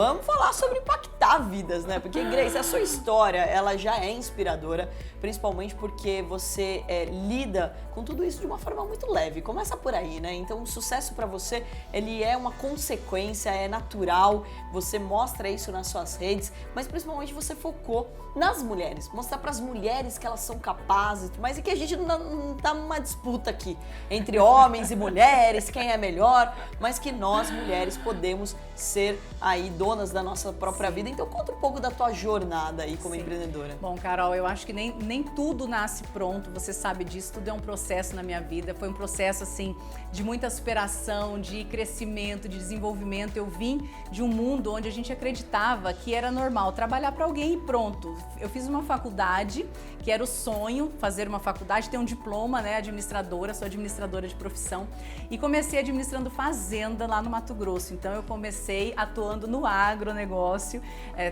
vamos falar sobre impactar vidas, né? Porque, Grace, a sua história, ela já é inspiradora, principalmente porque você lida com tudo isso de uma forma muito leve. Começa por aí, né? Então, o sucesso pra você, ele é uma consequência, é natural, você mostra isso nas suas redes, mas principalmente você focou nas mulheres, mostrar pras mulheres que elas são capazes, mas é que a gente não tá numa disputa aqui entre homens e mulheres, quem é melhor, mas que nós, mulheres, podemos ser aí donas da nossa própria vida. Então conta um pouco da tua jornada aí como empreendedora. Bom, Carol, eu acho que nem tudo nasce pronto, você sabe disso, tudo é um processo na minha vida, foi um processo assim de muita superação, de crescimento, de desenvolvimento. Eu vim de um mundo onde a gente acreditava que era normal trabalhar para alguém e pronto. Eu fiz uma faculdade, que era o sonho, fazer uma faculdade, ter um diploma, né, administradora, sou administradora de profissão, e comecei administrando fazenda lá no Mato Grosso. Então eu comecei atuando no agronegócio,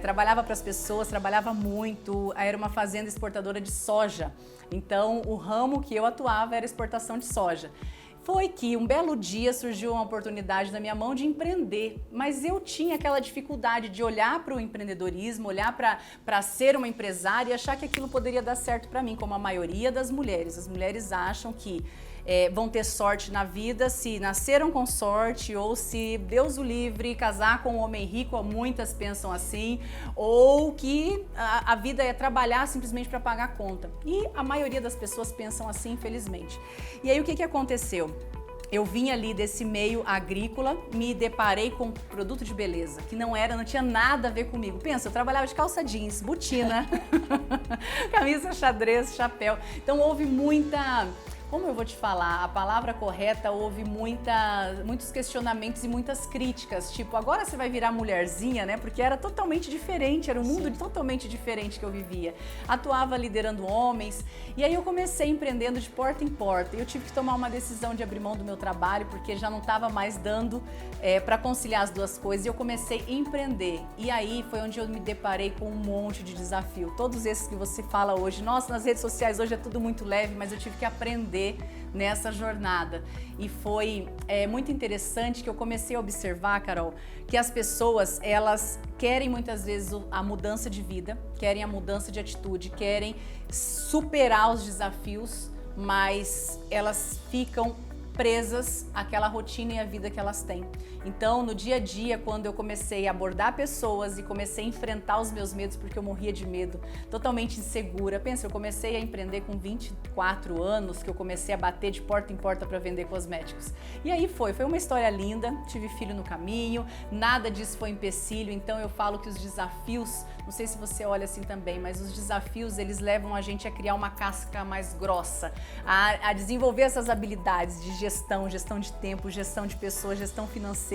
trabalhava para as pessoas, trabalhava muito, era uma fazenda exportadora de soja. Então o ramo que eu atuava era exportação de soja. Foi que um belo dia surgiu uma oportunidade na minha mão de empreender, mas eu tinha aquela dificuldade de olhar para o empreendedorismo, olhar para ser uma empresária e achar que aquilo poderia dar certo para mim, como a maioria das mulheres. As mulheres acham que vão ter sorte na vida se nasceram com sorte ou se Deus o livre, casar com um homem rico, muitas pensam assim, ou que a vida é trabalhar simplesmente para pagar a conta. E a maioria das pessoas pensam assim, infelizmente. E aí o que aconteceu? Eu vim ali desse meio agrícola, me deparei com um produto de beleza, que não tinha nada a ver comigo. Pensa, eu trabalhava de calça jeans, botina, camisa xadrez, chapéu. Então houve muita... Como eu vou te falar, a palavra correta, houve muitos questionamentos e muitas críticas, tipo, agora você vai virar mulherzinha, né? Porque era totalmente diferente, era um mundo totalmente diferente que eu vivia. Atuava liderando homens, e aí eu comecei empreendendo de porta em porta. Eu tive que tomar uma decisão de abrir mão do meu trabalho, porque já não estava mais dando para conciliar as duas coisas, e eu comecei a empreender. E aí foi onde eu me deparei com um monte de desafio. Todos esses que você fala hoje, nossa, nas redes sociais hoje é tudo muito leve, mas eu tive que aprender nessa jornada. E foi muito interessante que eu comecei a observar, Carol, que as pessoas, elas querem muitas vezes a mudança de vida, querem a mudança de atitude, querem superar os desafios, mas elas ficam presas àquela rotina e à vida que elas têm. Então, no dia a dia, quando eu comecei a abordar pessoas e comecei a enfrentar os meus medos, porque eu morria de medo, totalmente insegura. Pensa, eu comecei a empreender com 24 anos, que eu comecei a bater de porta em porta para vender cosméticos. E aí foi uma história linda, tive filho no caminho, nada disso foi empecilho, então eu falo que os desafios, não sei se você olha assim também, mas os desafios, eles levam a gente a criar uma casca mais grossa, a desenvolver essas habilidades de gestão de tempo, gestão de pessoas, gestão financeira,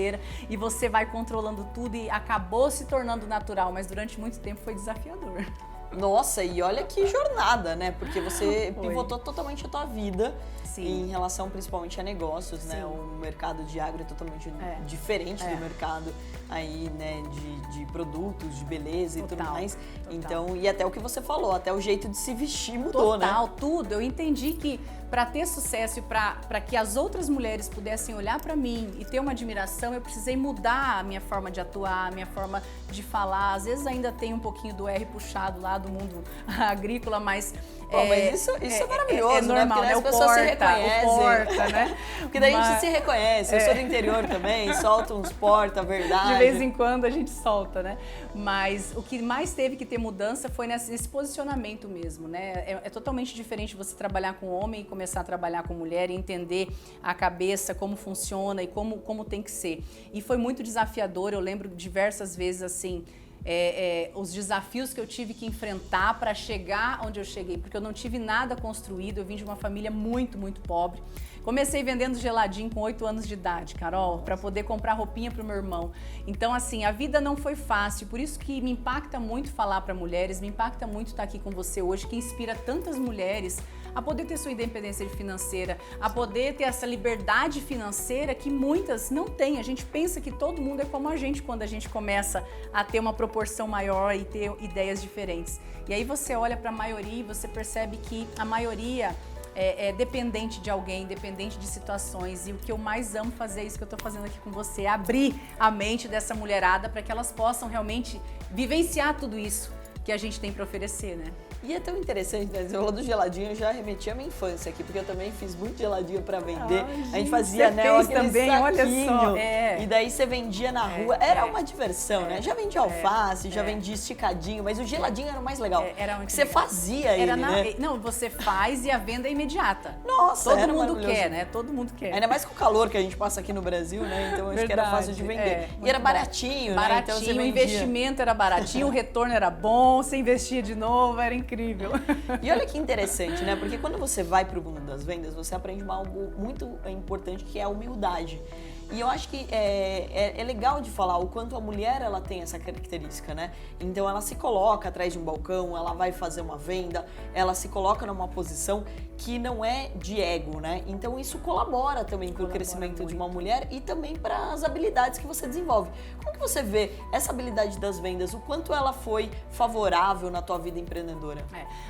e você vai controlando tudo e acabou se tornando natural, mas durante muito tempo foi desafiador. Nossa, e olha que jornada, né? Porque você pivotou totalmente a tua vida. Sim. Em relação principalmente a negócios, né? O mercado de agro é totalmente diferente do mercado aí, né? De produtos, de beleza e tudo mais. Total. Então, e até o que você falou, até o jeito de se vestir mudou, né? Total, tudo. Eu entendi que para ter sucesso e para que as outras mulheres pudessem olhar para mim e ter uma admiração, eu precisei mudar a minha forma de atuar, a minha forma de falar. Às vezes ainda tem um pouquinho do R puxado lá do mundo agrícola, mas... mas isso é maravilhoso, é normal, né? Porque né? as pessoas se reconhecem. O porta, né? Porque daí a gente se reconhece. Eu sou do interior também, solta uns porta, verdade. De vez em quando a gente solta, né? Mas o que mais teve que ter mudança foi nesse posicionamento mesmo, né? É totalmente diferente você trabalhar com homem e começar a trabalhar com mulher e entender a cabeça, como funciona e como tem que ser. E foi muito desafiador, eu lembro diversas vezes assim, os desafios que eu tive que enfrentar para chegar onde eu cheguei, porque eu não tive nada construído, eu vim de uma família muito, muito pobre. Comecei vendendo geladinho com 8 anos de idade, Carol, para poder comprar roupinha para o meu irmão. Então, assim, a vida não foi fácil, por isso que me impacta muito falar para mulheres, me impacta muito estar aqui com você hoje, que inspira tantas mulheres a poder ter sua independência financeira, a poder ter essa liberdade financeira que muitas não têm. A gente pensa que todo mundo é como a gente quando a gente começa a ter uma proporção maior e ter ideias diferentes. E aí você olha para a maioria e você percebe que a maioria dependente de alguém, dependente de situações. E o que eu mais amo fazer é isso que eu tô fazendo aqui com você, é abrir a mente dessa mulherada para que elas possam realmente vivenciar tudo isso que a gente tem para oferecer, né? E é tão interessante, né? Você falou do geladinho, eu já remeti à minha infância aqui, porque eu também fiz muito geladinho pra vender. A gente fazia, né, aquele também, saquinho, olha só. E daí você vendia na rua. Era uma diversão, né? Já vendia alface, já vendia esticadinho, mas o geladinho era o mais legal. Era muito porque você fazia ele, né? Não, você faz e a venda é imediata. Nossa, todo mundo quer, né? Todo mundo quer. Ainda mais com o calor que a gente passa aqui no Brasil, né? Então acho que era fácil de vender. E era baratinho, né? Então você o investimento era baratinho, o retorno era bom, você investia de novo, era incrível. E olha que interessante, né? Porque quando você vai para o mundo das vendas, você aprende algo muito importante, que é a humildade. E eu acho que é legal de falar o quanto a mulher ela tem essa característica, né? Então ela se coloca atrás de um balcão, ela vai fazer uma venda, ela se coloca numa posição que não é de ego, né? Então isso colabora também para o crescimento de uma mulher e também para as habilidades que você desenvolve. Como que você vê essa habilidade das vendas, o quanto ela foi favorável na tua vida empreendedora?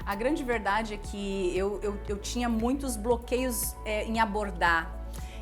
A grande verdade é que eu tinha muitos bloqueios em abordar,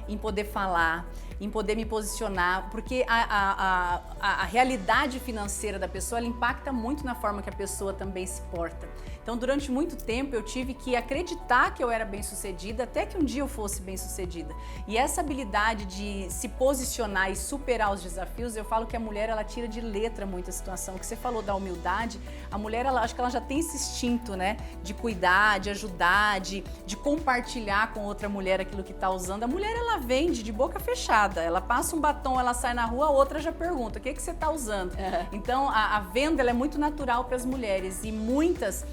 em poder falar, em poder me posicionar, porque a realidade financeira da pessoa, ela impacta muito na forma que a pessoa também se porta. Então, durante muito tempo, eu tive que acreditar que eu era bem-sucedida, até que um dia eu fosse bem-sucedida. E essa habilidade de se posicionar e superar os desafios, eu falo que a mulher, ela tira de letra muita situação. O que você falou da humildade, a mulher, acho que ela já tem esse instinto, né, de cuidar, de ajudar, de compartilhar com outra mulher aquilo que está usando. A mulher, ela vende de boca fechada. Ela passa um batom, ela sai na rua, a outra já pergunta, o que você está usando? Então, a venda, ela é muito natural para as mulheres e muitas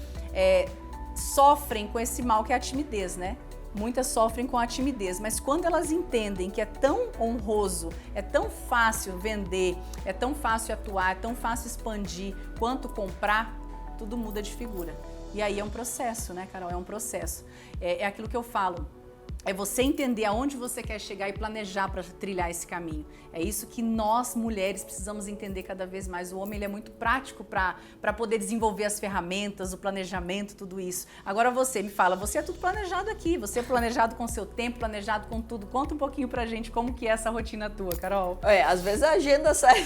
sofrem com esse mal que é a timidez, né? Muitas sofrem com a timidez, mas quando elas entendem que é tão honroso, é tão fácil vender, é tão fácil atuar, é tão fácil expandir quanto comprar, tudo muda de figura. E aí é um processo, né, Carol? É um processo. É aquilo que eu falo. É você entender aonde você quer chegar e planejar para trilhar esse caminho. É isso que nós, mulheres, precisamos entender cada vez mais. O homem, ele é muito prático para poder desenvolver as ferramentas, o planejamento, tudo isso. Agora você me fala, você é tudo planejado aqui, você é planejado com o seu tempo, planejado com tudo. Conta um pouquinho pra gente como que é essa rotina tua, Carol. Às vezes a agenda sai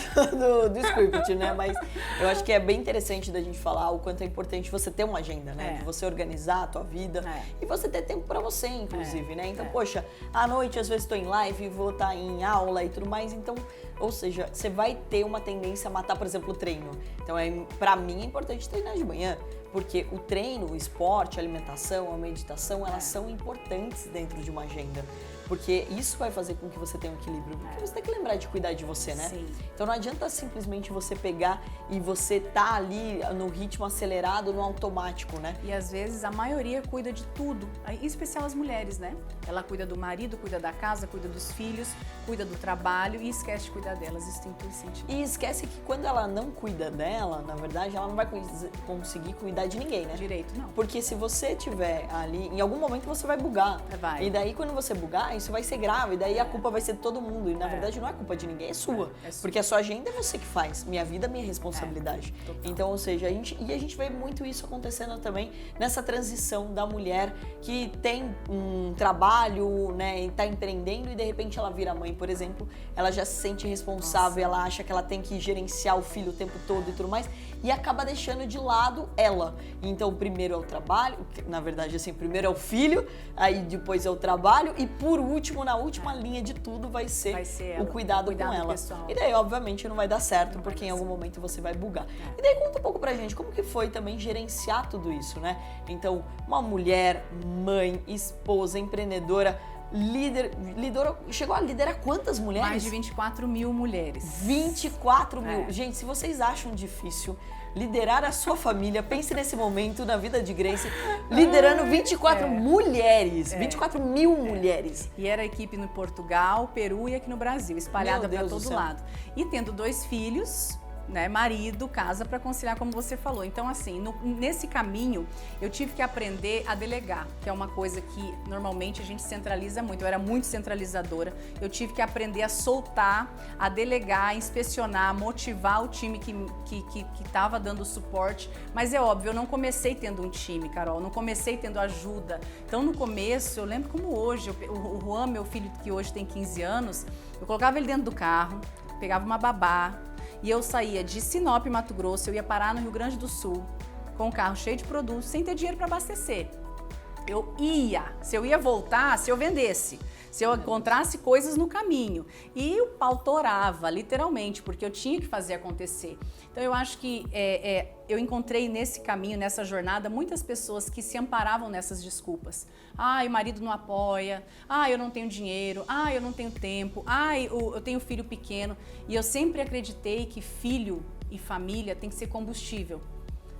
do script, né? Mas eu acho que é bem interessante da gente falar o quanto é importante você ter uma agenda, né? De você organizar a tua vida e você ter tempo para você, inclusive, né? Então, poxa, à noite às vezes estou em live, vou estar em aula e tudo mais, então, ou seja, você vai ter uma tendência a matar, por exemplo, o treino. Então, pra mim é importante treinar de manhã, porque o treino, o esporte, a alimentação, a meditação, elas são importantes dentro de uma agenda. Porque isso vai fazer com que você tenha um equilíbrio. Porque você tem que lembrar de cuidar de você, né? Sim. Então não adianta simplesmente você pegar e você tá ali no ritmo acelerado, no automático, né? E às vezes a maioria cuida de tudo, em especial as mulheres, né? Ela cuida do marido, cuida da casa, cuida dos filhos, cuida do trabalho e esquece de cuidar delas. Isso tem todo sentido. E esquece que quando ela não cuida dela, na verdade, ela não vai conseguir cuidar de ninguém, né? Direito, não. Porque se você tiver ali, em algum momento você vai bugar. Vai. E daí quando você bugar, isso vai ser grave, e daí a culpa vai ser de todo mundo. E na verdade não é culpa de ninguém, é sua. Porque a sua agenda é você que faz. Minha vida é minha responsabilidade. Então, ou seja, a gente vê muito isso acontecendo também nessa transição da mulher que tem um trabalho, né, e tá empreendendo e de repente ela vira mãe, por exemplo, ela já se sente responsável, ela acha que ela tem que gerenciar o filho o tempo todo e tudo mais, e acaba deixando de lado ela. Então, primeiro é o trabalho, na verdade, assim, primeiro é o filho, aí depois é o trabalho e por último, na última linha de tudo vai ser o cuidado com ela. Pessoal. E daí, obviamente, não vai dar certo, porque em algum momento você vai bugar. E daí, conta um pouco pra gente, como que foi também gerenciar tudo isso, né? Então, uma mulher, mãe, esposa, empreendedora, chegou a liderar quantas mulheres? Mais de 24 mil mulheres. 24 mil. Gente, se vocês acham difícil liderar a sua família, pense nesse momento na vida de Grace, liderando 24 mulheres, 24 mil mulheres. E era a equipe no Portugal, Peru e aqui no Brasil, espalhada para todo lado. E tendo 2 filhos, né, marido, casa para conciliar, como você falou. Então, assim, nesse caminho, eu tive que aprender a delegar, que é uma coisa que normalmente a gente centraliza muito. Eu era muito centralizadora. Eu tive que aprender a soltar, a delegar, a inspecionar, a motivar o time que estava dando suporte. Mas é óbvio, eu não comecei tendo um time, Carol, não comecei tendo ajuda. Então, no começo, eu lembro como hoje, o Juan, meu filho, que hoje tem 15 anos, eu colocava ele dentro do carro, pegava uma babá, e eu saía de Sinop, Mato Grosso, eu ia parar no Rio Grande do Sul, com um carro cheio de produtos, sem ter dinheiro para abastecer. Se eu ia voltar, se eu vendesse, se eu encontrasse coisas no caminho. E o pau torava, literalmente, porque eu tinha que fazer acontecer. Então eu acho que eu encontrei nesse caminho, nessa jornada, muitas pessoas que se amparavam nessas desculpas. O marido não apoia, eu não tenho dinheiro, eu não tenho tempo, eu tenho filho pequeno. E eu sempre acreditei que filho e família tem que ser combustível.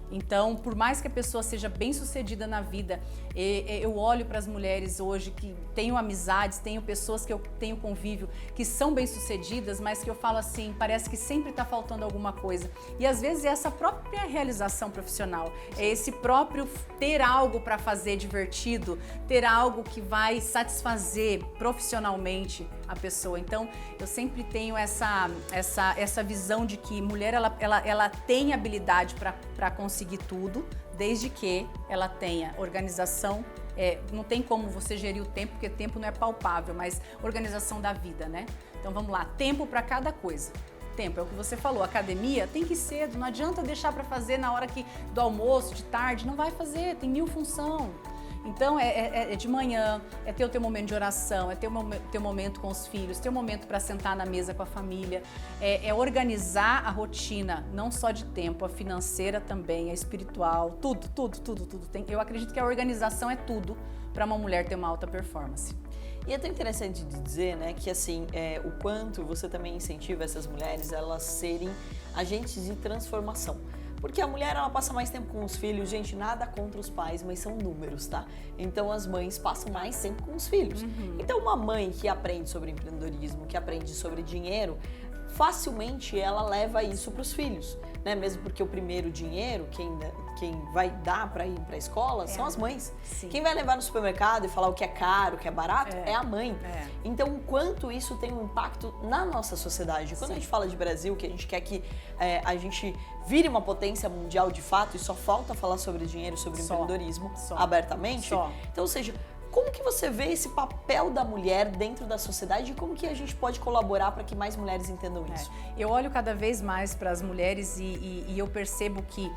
Então, por mais que a pessoa seja bem-sucedida na vida, eu olho para as mulheres hoje que tenho amizades, tenho pessoas que eu tenho convívio, que são bem-sucedidas, mas que eu falo assim, parece que sempre está faltando alguma coisa. E às vezes é essa própria realização profissional, é esse próprio ter algo para fazer divertido, ter algo que vai satisfazer profissionalmente a pessoa. Então, eu sempre tenho essa visão de que mulher, ela tem habilidade para conseguir tudo, desde que ela tenha organização. Não tem como você gerir o tempo, porque tempo não é palpável, mas organização da vida, né? Então, vamos lá, tempo para cada coisa. Tempo, é o que você falou, academia tem que ir cedo, não adianta deixar para fazer na hora do almoço, de tarde, não vai fazer, tem 1000 funções. Então, é de manhã, é ter o teu momento de oração, é ter o teu momento com os filhos, ter o momento para sentar na mesa com a família, é organizar a rotina, não só de tempo, a financeira também, a espiritual, tudo. Eu acredito que a organização é tudo para uma mulher ter uma alta performance. E é tão interessante de dizer, né, que assim, o quanto você também incentiva essas mulheres a elas serem agentes de transformação. Porque a mulher, ela passa mais tempo com os filhos, gente, nada contra os pais, mas são números, tá? Então as mães passam mais tempo com os filhos. Então uma mãe que aprende sobre empreendedorismo, que aprende sobre dinheiro, facilmente ela leva isso para os filhos, né? Mesmo porque o primeiro dinheiro, quem vai dar para ir para a escola são as mães. Sim. Quem vai levar no supermercado e falar o que é caro, o que é barato, é a mãe. Então, o quanto isso tem um impacto na nossa sociedade. Quando a gente fala de Brasil, que a gente quer que a gente vire uma potência mundial de fato, e só falta falar sobre dinheiro, sobre empreendedorismo abertamente. Então, ou seja, como que você vê esse papel da mulher dentro da sociedade e como que a gente pode colaborar para que mais mulheres entendam isso? Eu olho cada vez mais para as mulheres e eu percebo que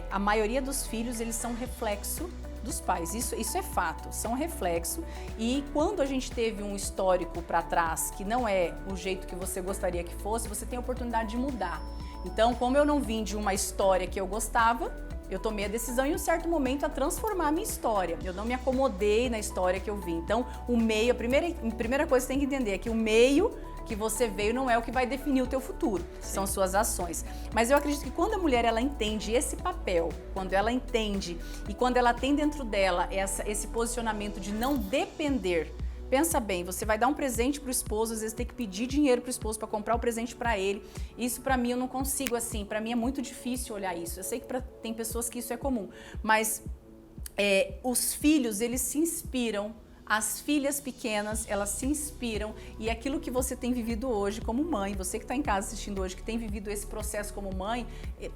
a maioria dos filhos, eles são reflexo dos pais, isso é fato, são reflexo. E quando a gente teve um histórico para trás que não é o jeito que você gostaria que fosse, você tem a oportunidade de mudar. Então, como eu não vim de uma história que eu gostava, eu tomei a decisão em um certo momento a transformar a minha história. Eu não me acomodei na história que eu vim. Então, o meio, a primeira coisa que você tem que entender é que o meio que você veio não é o que vai definir o teu futuro, são suas ações. Mas eu acredito que quando a mulher ela entende esse papel, quando ela entende e quando ela tem dentro dela esse posicionamento de não depender. Pensa bem, você vai dar um presente pro esposo, às vezes tem que pedir dinheiro pro esposo para comprar o presente para ele. Isso para mim eu não consigo assim, para mim é muito difícil olhar isso. Eu sei que tem pessoas que isso é comum, mas os filhos, eles se inspiram. As filhas pequenas, elas se inspiram e aquilo que você tem vivido hoje como mãe, você que está em casa assistindo hoje, que tem vivido esse processo como mãe,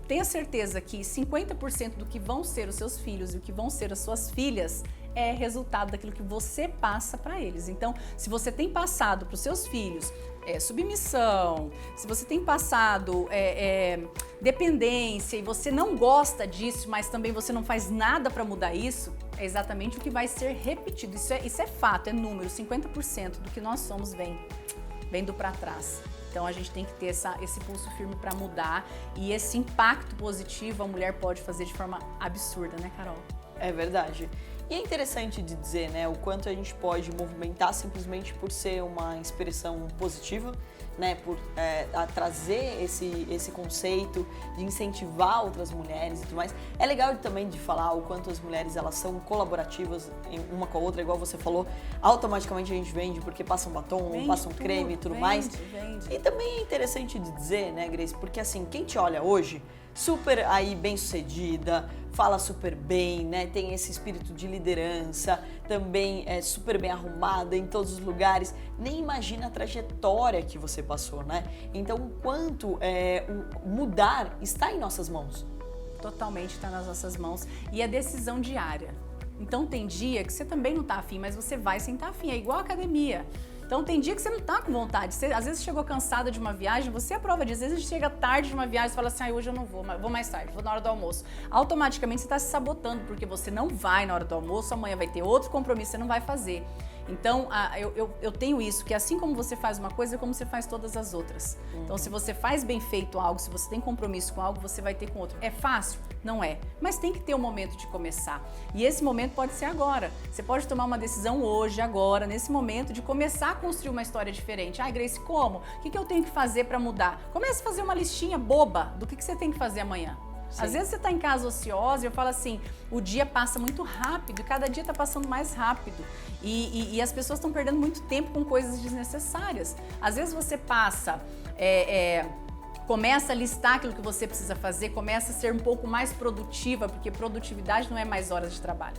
tenha certeza que 50% do que vão ser os seus filhos e o que vão ser as suas filhas é resultado daquilo que você passa para eles. Então, se você tem passado para os seus filhos submissão, se você tem passado dependência e você não gosta disso, mas também você não faz nada para mudar isso, é exatamente o que vai ser repetido. Isso é fato, é número, 50% do que nós somos vem do para trás. Então a gente tem que ter esse pulso firme para mudar e esse impacto positivo a mulher pode fazer de forma absurda, né, Carol? É verdade. E é interessante de dizer, né, o quanto a gente pode movimentar simplesmente por ser uma expressão positiva, né, por trazer esse conceito de incentivar outras mulheres e tudo mais. É legal também de falar o quanto as mulheres elas são colaborativas uma com a outra, igual você falou, automaticamente a gente vende porque passa um batom, passa um creme e tudo mais. Vende. E também é interessante de dizer, né, Grace, porque assim, quem te olha hoje, super aí bem-sucedida, fala super bem, né? Tem esse espírito de liderança, também é super bem arrumada em todos os lugares. Nem imagina a trajetória que você passou, né? Então, o quanto mudar está em nossas mãos. Totalmente está nas nossas mãos. E é decisão diária. Então, tem dia que você também não tá afim, mas você vai sem estar afim. É igual a academia. Então tem dia que você não tá com vontade, às vezes chegou cansada de uma viagem, você é a prova disso, às vezes chega tarde de uma viagem e fala assim, hoje eu não vou, vou mais tarde, vou na hora do almoço. Automaticamente você está se sabotando, porque você não vai na hora do almoço, amanhã vai ter outro compromisso, você não vai fazer. Então, eu tenho isso, que assim como você faz uma coisa, é como você faz todas as outras. Então, se você faz bem feito algo, se você tem compromisso com algo, você vai ter com outro. É fácil? Não é. Mas tem que ter um momento de começar. E esse momento pode ser agora. Você pode tomar uma decisão hoje, agora, nesse momento, de começar a construir uma história diferente. Grace, como? O que eu tenho que fazer para mudar? Comece a fazer uma listinha boba do que você tem que fazer amanhã. Sim. Às vezes você está em casa ociosa e eu falo assim, o dia passa muito rápido e cada dia está passando mais rápido e as pessoas estão perdendo muito tempo com coisas desnecessárias. Às vezes você passa, começa a listar aquilo que você precisa fazer, começa a ser um pouco mais produtiva, porque produtividade não é mais horas de trabalho.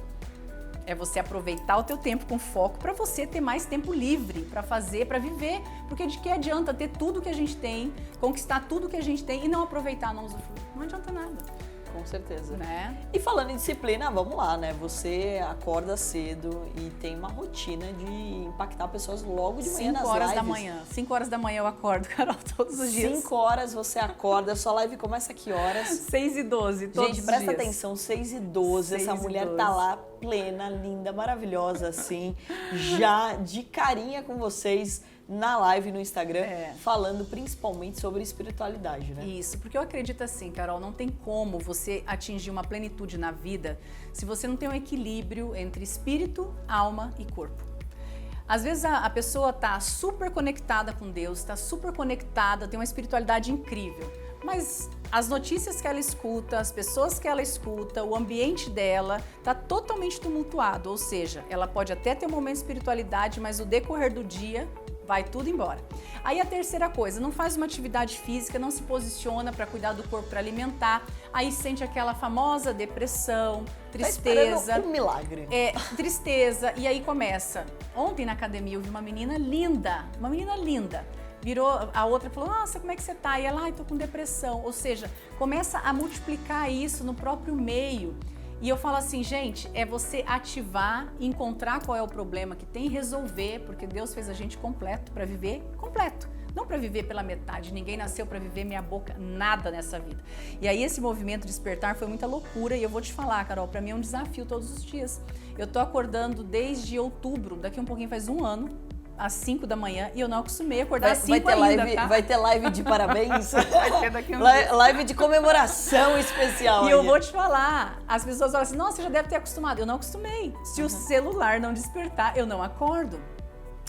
É você aproveitar o teu tempo com foco para você ter mais tempo livre para fazer, para viver. Porque de que adianta ter tudo que a gente tem, conquistar tudo que a gente tem e não aproveitar, não usufruir? Não adianta nada. Com certeza. Né? E falando em disciplina, vamos lá, né? Você acorda cedo e tem uma rotina de impactar pessoas logo de manhã nas lives. 5 horas da manhã. 5 horas da manhã eu acordo, Carol, todos os dias. 5 horas você acorda, sua live começa a que horas? 6h12, todos Gente, presta os dias. atenção, 6h12, essa mulher tá lá plena, linda, maravilhosa, assim, já de carinha com vocês na live no Instagram, falando principalmente sobre espiritualidade, né? Isso, porque eu acredito assim, Carol, não tem como você atingir uma plenitude na vida se você não tem um equilíbrio entre espírito, alma e corpo. Às vezes a pessoa tá super conectada com Deus, tá super conectada, tem uma espiritualidade incrível, mas as notícias que ela escuta, as pessoas que ela escuta, o ambiente dela tá totalmente tumultuado, ou seja, ela pode até ter um momento de espiritualidade, mas o decorrer do dia vai tudo embora. Aí a terceira coisa, não faz uma atividade física, não se posiciona para cuidar do corpo, para alimentar, aí sente aquela famosa depressão, tristeza. Tá um milagre. Tristeza, e aí começa. Ontem na academia eu vi uma menina linda, virou, a outra falou, nossa, como é que você tá? E ela, tô com depressão. Ou seja, começa a multiplicar isso no próprio meio. E eu falo assim, gente, é você ativar, encontrar qual é o problema que tem e resolver, porque Deus fez a gente completo para viver completo. Não para viver pela metade, ninguém nasceu para viver meia boca, nada nessa vida. E aí esse movimento Despertar foi muita loucura e eu vou te falar, Carol, para mim é um desafio todos os dias. Eu tô acordando desde outubro, daqui um pouquinho faz um ano, às 5 da manhã, e eu não acostumei a acordar às 5 ainda, tá? Vai ter live de parabéns? Vai ter daqui um dia. Live de comemoração especial. E eu vou te falar, as pessoas falam assim, nossa, você já deve ter acostumado. Eu não acostumei. Se o celular não despertar, eu não acordo.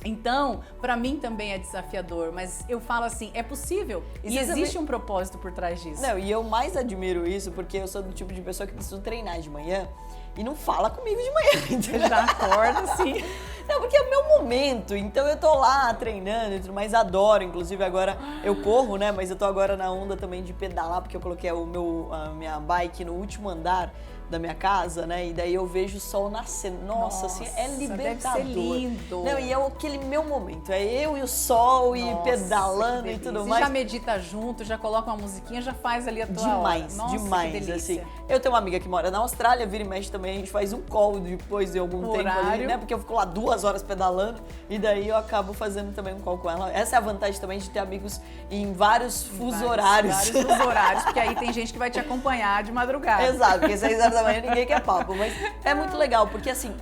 Então, para mim também é desafiador, mas eu falo assim, é possível e existe um propósito por trás disso. Não, e eu mais admiro isso porque eu sou do tipo de pessoa que precisa treinar de manhã e não fala comigo de manhã. Entendeu? Já acorda assim. Não, porque é o meu momento, então eu tô lá treinando e tudo mais, adoro, inclusive agora eu corro, né, mas eu tô agora na onda também de pedalar, porque eu coloquei a minha bike no último andar da minha casa, né, e daí eu vejo o sol nascendo, nossa assim, é libertador. Deve ser lindo. Não, e é aquele meu momento, é eu e o sol e pedalando e tudo mais. Você já medita junto, já coloca uma musiquinha, já faz ali a tua demais, hora. Nossa, demais, que delícia. assim. Eu tenho uma amiga que mora na Austrália, vira e mexe também, a gente faz um call depois de algum tempo ali, né, porque eu fico lá 2 horas pedalando e daí eu acabo fazendo também um call com ela. Essa é a vantagem também de ter amigos em vários fuso horários. Vários fuso horários, porque aí tem gente que vai te acompanhar de madrugada. Exato, porque 6 horas da manhã ninguém quer papo, mas é muito legal, porque assim,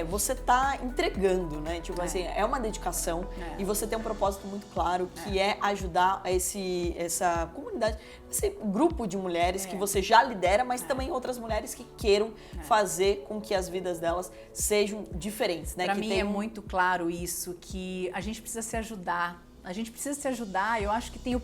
você tá entregando, né, tipo assim, é uma dedicação e você tem um propósito muito claro, que é ajudar essa comunidade, esse grupo de mulheres que você já lidera, mas também outras mulheres que queiram fazer com que as vidas delas sejam diferentes, né? Pra mim é muito claro isso, que a gente precisa se ajudar. A gente precisa se ajudar. Eu acho que tem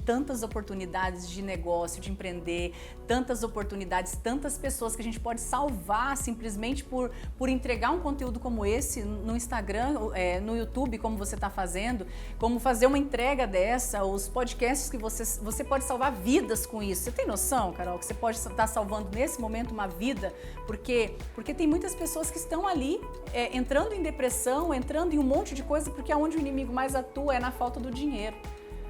tantas oportunidades de negócio, de empreender, tantas oportunidades, tantas pessoas que a gente pode salvar simplesmente por entregar um conteúdo como esse no Instagram, no YouTube, como você está fazendo, como fazer uma entrega dessa, os podcasts que você pode salvar vidas com isso. Você tem noção, Carol, que você pode estar salvando nesse momento uma vida? Porque tem muitas pessoas que estão ali entrando em depressão, entrando em um monte de coisa, porque é onde o inimigo mais atua é na falta do dinheiro.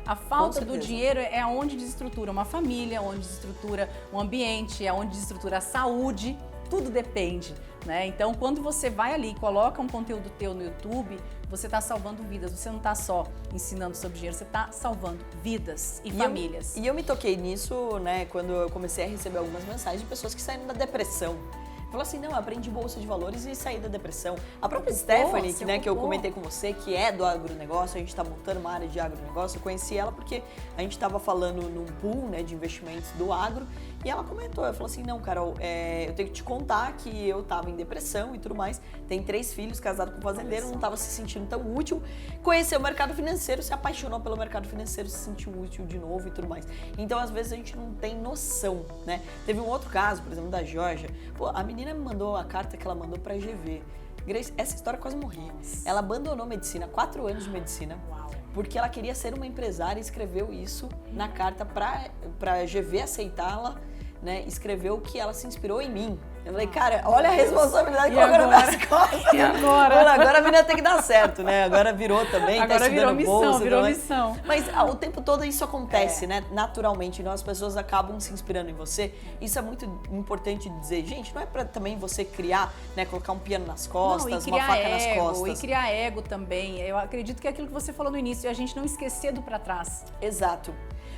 A falta do dinheiro é onde desestrutura uma família, onde desestrutura um ambiente, é onde desestrutura a saúde, tudo depende, né? Então, quando você vai ali e coloca um conteúdo teu no YouTube, você está salvando vidas, você não está só ensinando sobre dinheiro, você está salvando vidas e famílias. Eu me toquei nisso, né, quando eu comecei a receber algumas mensagens de pessoas que saíram da depressão. Falou assim, não, eu aprendi bolsa de valores e saí da depressão. A própria Stephanie, que eu comentei com você, que é do agronegócio, a gente está montando uma área de agronegócio, eu conheci ela porque a gente estava falando num pool, né, de investimentos do agro, e ela comentou, ela falou assim, não, Carol, eu tenho que te contar que eu estava em depressão e tudo mais, tem 3 filhos, casado com um fazendeiro, não estava se sentindo tão útil, conheceu o mercado financeiro, se apaixonou pelo mercado financeiro, se sentiu útil de novo e tudo mais. Então, às vezes, a gente não tem noção, né? Teve um outro caso, por exemplo, da Georgia, pô, a menina me mandou a carta que ela mandou pra GV. Grace, essa história quase morri. Ela abandonou medicina, 4 anos de medicina, porque ela queria ser uma empresária e escreveu isso na carta pra GV aceitá-la, né? Escreveu que ela se inspirou em mim. Eu falei, cara, olha a responsabilidade que agora nas costas. E agora? Agora a menina tem que dar certo, né? Agora virou também, agora tá estudando bolsa. Virou missão. Mas o tempo todo isso acontece, né? Naturalmente, então as pessoas acabam se inspirando em você. Isso é muito importante dizer. Gente, não é pra também você criar, né? Colocar um piano nas costas, uma faca nas costas. E criar ego também. Eu acredito que é aquilo que você falou no início, é a gente não esquecer do pra trás. Exato.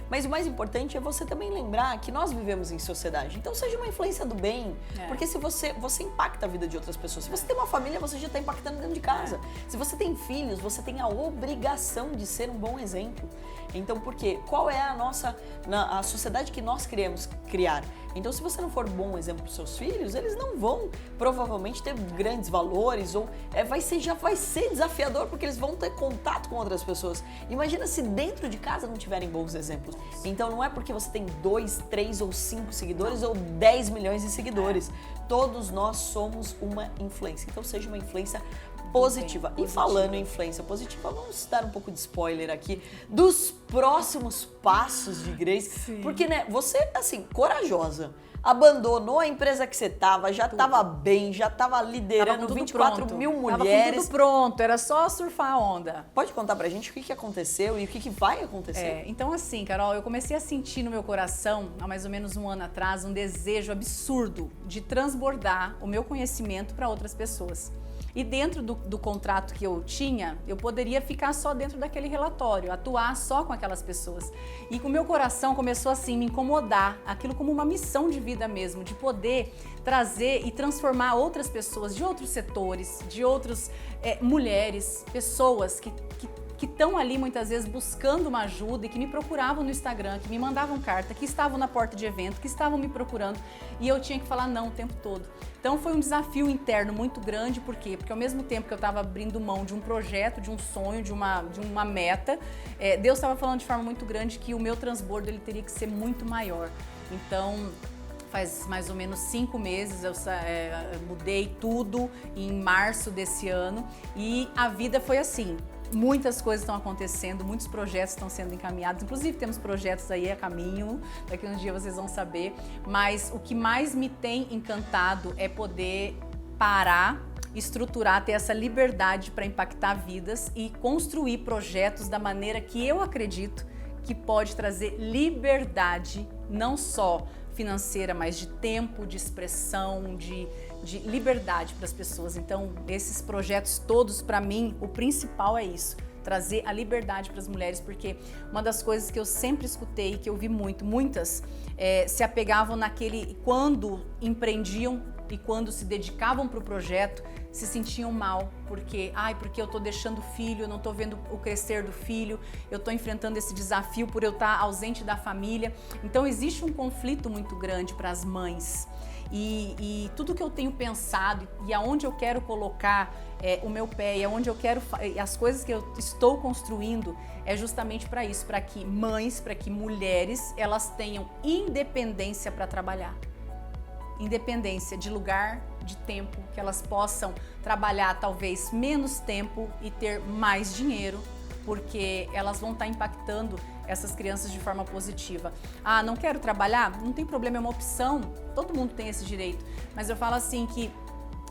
Mas o mais importante é você também lembrar que nós vivemos em sociedade. Então seja uma influência do bem, porque se você impacta a vida de outras pessoas. Se você tem uma família, você já está impactando dentro de casa. Se você tem filhos, você tem a obrigação de ser um bom exemplo. Então, por quê? Qual é a sociedade que nós queremos criar? Então, se você não for bom exemplo para os seus filhos, eles não vão provavelmente ter grandes valores ou já vai ser desafiador porque eles vão ter contato com outras pessoas. Imagina se dentro de casa não tiverem bons exemplos. Então, não é porque você tem 2, 3 ou 5 seguidores ou 10 milhões de seguidores. Todos nós somos uma influência. Então, seja uma influência positiva. E falando em influência positiva, vamos dar um pouco de spoiler aqui dos próximos passos de Grace. Sim. Porque, né, você, assim, corajosa, abandonou a empresa que você tava, já estava bem, já estava liderando 24 mil mulheres. Tava com tudo pronto, era só surfar a onda. Pode contar pra gente o que aconteceu e o que vai acontecer? Então assim, Carol, eu comecei a sentir no meu coração, há mais ou menos um ano atrás, um desejo absurdo de transbordar o meu conhecimento para outras pessoas. E dentro do contrato que eu tinha, eu poderia ficar só dentro daquele relatório, atuar só com aquelas pessoas. E o meu coração começou assim, me incomodar, aquilo como uma missão de vida mesmo, de poder trazer e transformar outras pessoas de outros setores, de outras mulheres, pessoas que estão ali muitas vezes buscando uma ajuda e que me procuravam no Instagram, que me mandavam carta, que estavam na porta de evento, que estavam me procurando e eu tinha que falar não o tempo todo. Então foi um desafio interno muito grande, por quê? Porque ao mesmo tempo que eu estava abrindo mão de um projeto, de um sonho, de uma meta, Deus estava falando de forma muito grande que o meu transbordo ele teria que ser muito maior. Então, faz mais ou menos 5 meses eu mudei tudo em março desse ano e a vida foi assim. Muitas coisas estão acontecendo, muitos projetos estão sendo encaminhados, inclusive temos projetos aí a caminho, daqui a uns dias vocês vão saber, mas o que mais me tem encantado é poder parar, estruturar, ter essa liberdade para impactar vidas e construir projetos da maneira que eu acredito que pode trazer liberdade, não só financeira, mas de tempo, de expressão, de liberdade para as pessoas. Então, esses projetos todos, para mim, o principal é isso, trazer a liberdade para as mulheres, porque uma das coisas que eu sempre escutei, que eu vi muitas se apegavam naquele, quando empreendiam e quando se dedicavam para o projeto, se sentiam mal, porque eu estou deixando o filho, eu não estou vendo o crescer do filho, eu estou enfrentando esse desafio por eu estar ausente da família. Então existe um conflito muito grande para as mães. E tudo que eu tenho pensado e aonde eu quero colocar o meu pé e aonde eu quero, as coisas que eu estou construindo é justamente para isso, para que mães, para que mulheres, elas tenham independência para trabalhar. Independência de lugar, de tempo, que elas possam trabalhar talvez menos tempo e ter mais dinheiro, porque elas vão estar impactando essas crianças de forma positiva. Ah, não quero trabalhar? Não tem problema, é uma opção, todo mundo tem esse direito. Mas eu falo assim que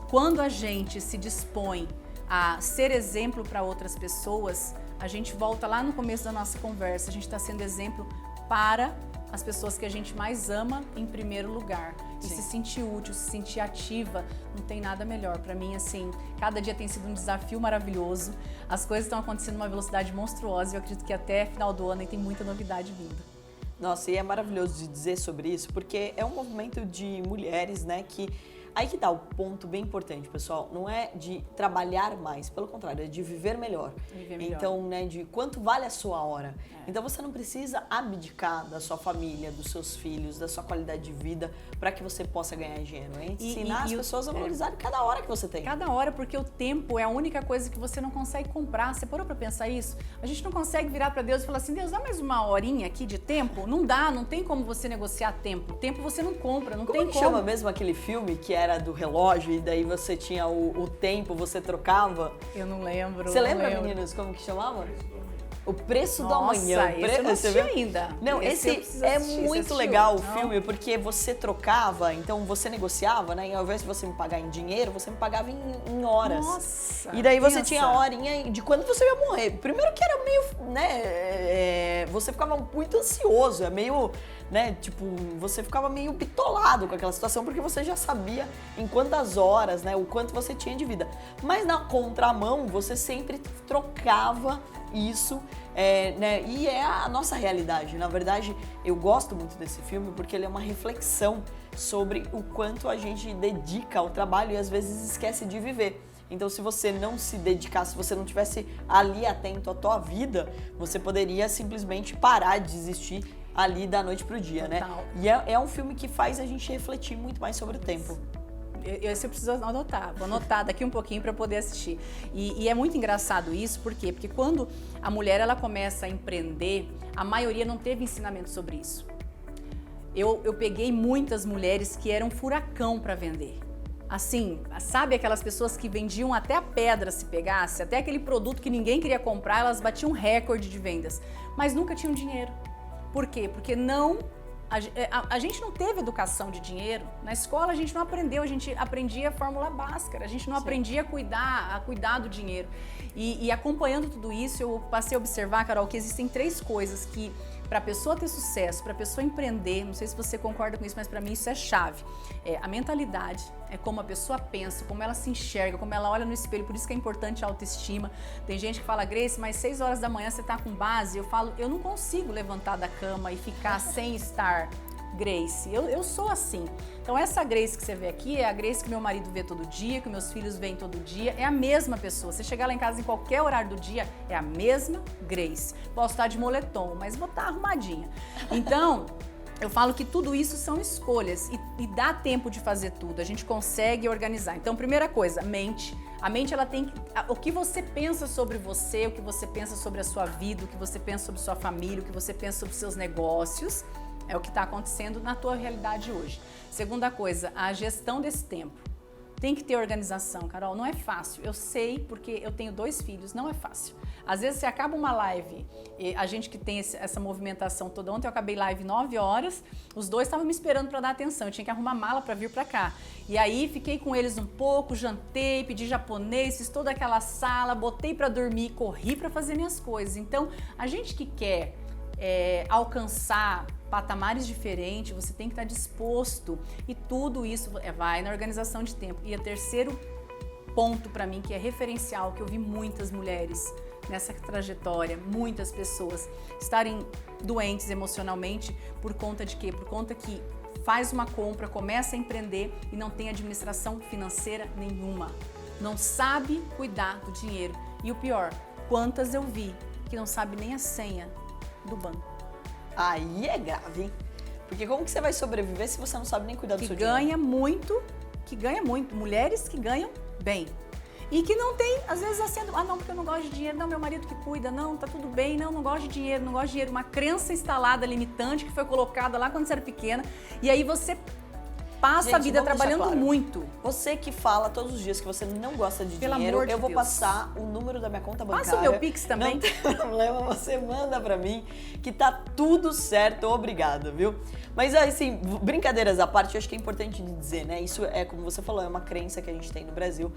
quando a gente se dispõe a ser exemplo para outras pessoas, a gente volta lá no começo da nossa conversa, a gente está sendo exemplo para as pessoas que a gente mais ama em primeiro lugar. E se sentir útil, se sentir ativa, não tem nada melhor. Para mim, assim, cada dia tem sido um desafio maravilhoso. As coisas estão acontecendo numa velocidade monstruosa e eu acredito que até final do ano aí tem muita novidade vindo. Nossa, e é maravilhoso de dizer sobre isso, porque é um movimento de mulheres, né, que... Aí que dá o ponto bem importante, pessoal, não é de trabalhar mais, pelo contrário, é de viver melhor. Viver melhor. Então, né, de quanto vale a sua hora. Então você não precisa abdicar da sua família, dos seus filhos, da sua qualidade de vida para que você possa ganhar dinheiro. É ensinar as pessoas a valorizarem cada hora que você tem. Cada hora, porque o tempo é a única coisa que você não consegue comprar. Você parou para pensar isso? A gente não consegue virar para Deus e falar assim, Deus, dá mais uma horinha aqui de tempo? Não dá, não tem como você negociar tempo. Tempo você não compra, não tem como. Como chama mesmo aquele filme que era do relógio e daí você tinha o tempo, você trocava? Eu não lembro. Você lembra, meninos, como que chamava? O Preço do Amanhã. Nossa, esse eu não assisti ainda. Não, esse é muito legal o filme, porque você trocava, então você negociava, né? E ao invés de você me pagar em dinheiro, você me pagava em horas. Nossa! E daí você tinha a horinha de quando você ia morrer. Primeiro que era meio, né? Você ficava muito ansioso, é meio... Né? Tipo, você ficava meio bitolado com aquela situação porque você já sabia em quantas horas, né? O quanto você tinha de vida. Mas na contramão, você sempre trocava isso, né? E é a nossa realidade. Na verdade, eu gosto muito desse filme porque ele é uma reflexão sobre o quanto a gente dedica ao trabalho e às vezes esquece de viver. Então, se você não se dedicasse, se você não tivesse ali atento à tua vida, você poderia simplesmente parar de existir ali da noite pro dia, Total. né? E é um filme que faz a gente refletir muito mais sobre o tempo. Esse eu preciso anotar, vou anotar daqui um pouquinho para poder assistir. E é muito engraçado isso, por quê? Porque quando a mulher ela começa a empreender, a maioria não teve ensinamento sobre isso. Eu peguei muitas mulheres que eram furacão para vender. Assim, sabe aquelas pessoas que vendiam até a pedra se pegasse, até aquele produto que ninguém queria comprar, elas batiam recorde de vendas, mas nunca tinham dinheiro. Por quê? Porque a gente não teve educação de dinheiro. Na escola a gente não aprendeu, a gente aprendia a fórmula Bhaskara, a gente não aprendia a cuidar do dinheiro. E acompanhando tudo isso, eu passei a observar, Carol, que existem 3 coisas que, para a pessoa ter sucesso, para a pessoa empreender, não sei se você concorda com isso, mas para mim isso é chave. É a mentalidade, é como a pessoa pensa, como ela se enxerga, como ela olha no espelho, por isso que é importante a autoestima. Tem gente que fala, Grace, mas 6 horas da manhã você tá com base? Eu falo, eu não consigo levantar da cama e ficar sem estar Grace. Eu sou assim. Então essa Grace que você vê aqui é a Grace que meu marido vê todo dia, que meus filhos veem todo dia, é a mesma pessoa. Você chegar lá em casa em qualquer horário do dia, é a mesma Grace. Posso estar de moletom, mas vou estar arrumadinha. Então, eu falo que tudo isso são escolhas e dá tempo de fazer tudo, a gente consegue organizar. Então, primeira coisa, mente. A mente, ela tem o que você pensa sobre você, o que você pensa sobre a sua vida, o que você pensa sobre sua família, o que você pensa sobre seus negócios, é o que está acontecendo na tua realidade hoje. Segunda coisa, a gestão desse tempo. Tem que ter organização, Carol, não é fácil. Eu sei porque eu tenho 2 filhos, não é fácil. Às vezes você acaba uma live, a gente que tem essa movimentação toda, ontem eu acabei live 9 horas, os 2 estavam me esperando para dar atenção, eu tinha que arrumar mala para vir para cá. E aí fiquei com eles um pouco, jantei, pedi japonês, fiz toda aquela sala, botei para dormir, corri para fazer minhas coisas. Então, a gente que quer alcançar patamares diferentes, você tem que estar disposto e tudo isso vai na organização de tempo. E o terceiro ponto para mim que é referencial, que eu vi muitas mulheres nessa trajetória, muitas pessoas estarem doentes emocionalmente por conta de quê? Por conta que faz uma compra, começa a empreender e não tem administração financeira nenhuma, não sabe cuidar do dinheiro. E o pior, quantas eu vi que não sabe nem a senha do banco. Aí é grave, hein? Porque como que você vai sobreviver se você não sabe nem cuidar do seu dinheiro? Que ganha muito. Mulheres que ganham bem. E que não tem, às vezes, acendo, não, porque eu não gosto de dinheiro, não, meu marido que cuida, não, tá tudo bem, não gosto de dinheiro, não gosto de dinheiro. Uma crença instalada, limitante, que foi colocada lá quando você era pequena. E aí você passa a vida trabalhando muito. Você que fala todos os dias que você não gosta de dinheiro, eu vou passar o número da minha conta bancária. Passa o meu Pix também. Não tem problema, você manda pra mim que tá tudo certo, obrigada, viu? Mas assim, brincadeiras à parte, eu acho que é importante dizer, né? Isso é, como você falou, é uma crença que a gente tem no Brasil.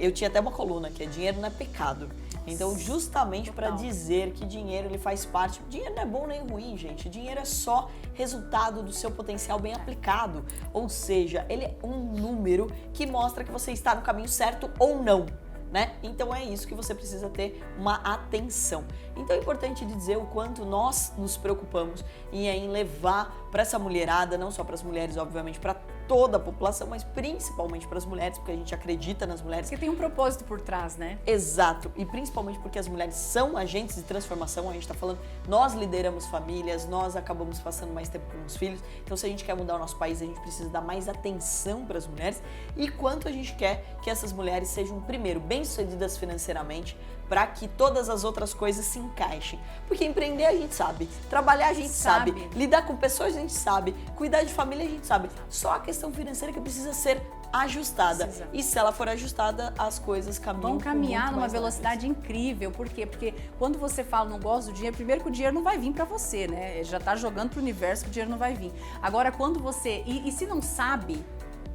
Eu tinha até uma coluna que é dinheiro não é pecado. Então, justamente para dizer que dinheiro ele faz parte. Dinheiro não é bom nem ruim, gente. Dinheiro é só resultado do seu potencial bem aplicado. Ou seja, ele é um número que mostra que você está no caminho certo ou não. Né? Então é isso que você precisa ter uma atenção. Então é importante dizer o quanto nós nos preocupamos em levar para essa mulherada, não só para as mulheres, obviamente, para toda a população, mas principalmente para as mulheres, porque a gente acredita nas mulheres. Porque tem um propósito por trás, né? Exato, e principalmente porque as mulheres são agentes de transformação, a gente está falando, nós lideramos famílias, nós acabamos passando mais tempo com os filhos, então se a gente quer mudar o nosso país, a gente precisa dar mais atenção para as mulheres e quanto a gente quer que essas mulheres sejam, primeiro, bem-sucedidas financeiramente, para que todas as outras coisas se encaixem. Porque empreender a gente sabe, trabalhar a gente sabe, lidar com pessoas a gente sabe, cuidar de família a gente sabe. Só a questão financeira que precisa ser ajustada. E se ela for ajustada, as coisas caminham. Vão caminhar numa velocidade incrível. Por quê? Porque quando você fala não gosto do dinheiro, primeiro que o dinheiro não vai vir para você, né? Já tá jogando pro universo que o dinheiro não vai vir. Agora, quando você... E se não sabe...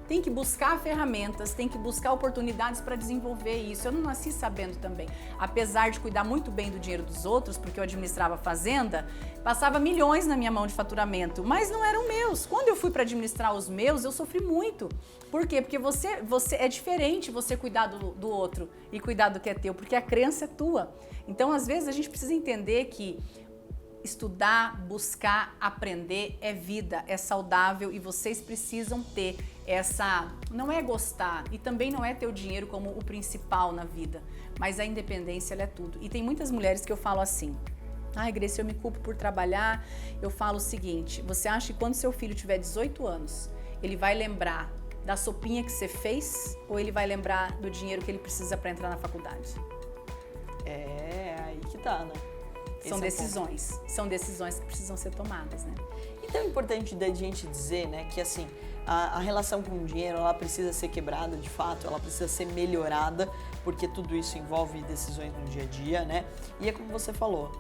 Tem que buscar ferramentas, tem que buscar oportunidades para desenvolver isso. Eu não nasci sabendo também. Apesar de cuidar muito bem do dinheiro dos outros, porque eu administrava fazenda, passava milhões na minha mão de faturamento, mas não eram meus. Quando eu fui para administrar os meus, eu sofri muito. Por quê? Porque você é diferente você cuidar do outro e cuidar do que é teu, porque a crença é tua. Então, às vezes, a gente precisa entender que estudar, buscar, aprender é vida, é saudável e vocês precisam ter essa... Não é gostar e também não é ter o dinheiro como o principal na vida, mas a independência ela é tudo. E tem muitas mulheres que eu falo assim, ai, Grace, eu me culpo por trabalhar. Eu falo o seguinte, você acha que quando seu filho tiver 18 anos, ele vai lembrar da sopinha que você fez ou ele vai lembrar do dinheiro que ele precisa para entrar na faculdade? É, aí que tá, né? São decisões que precisam ser tomadas, né? Então é importante da gente dizer, né, que assim, a relação com o dinheiro, ela precisa ser quebrada de fato, ela precisa ser melhorada, porque tudo isso envolve decisões no dia a dia, né? E é como você falou,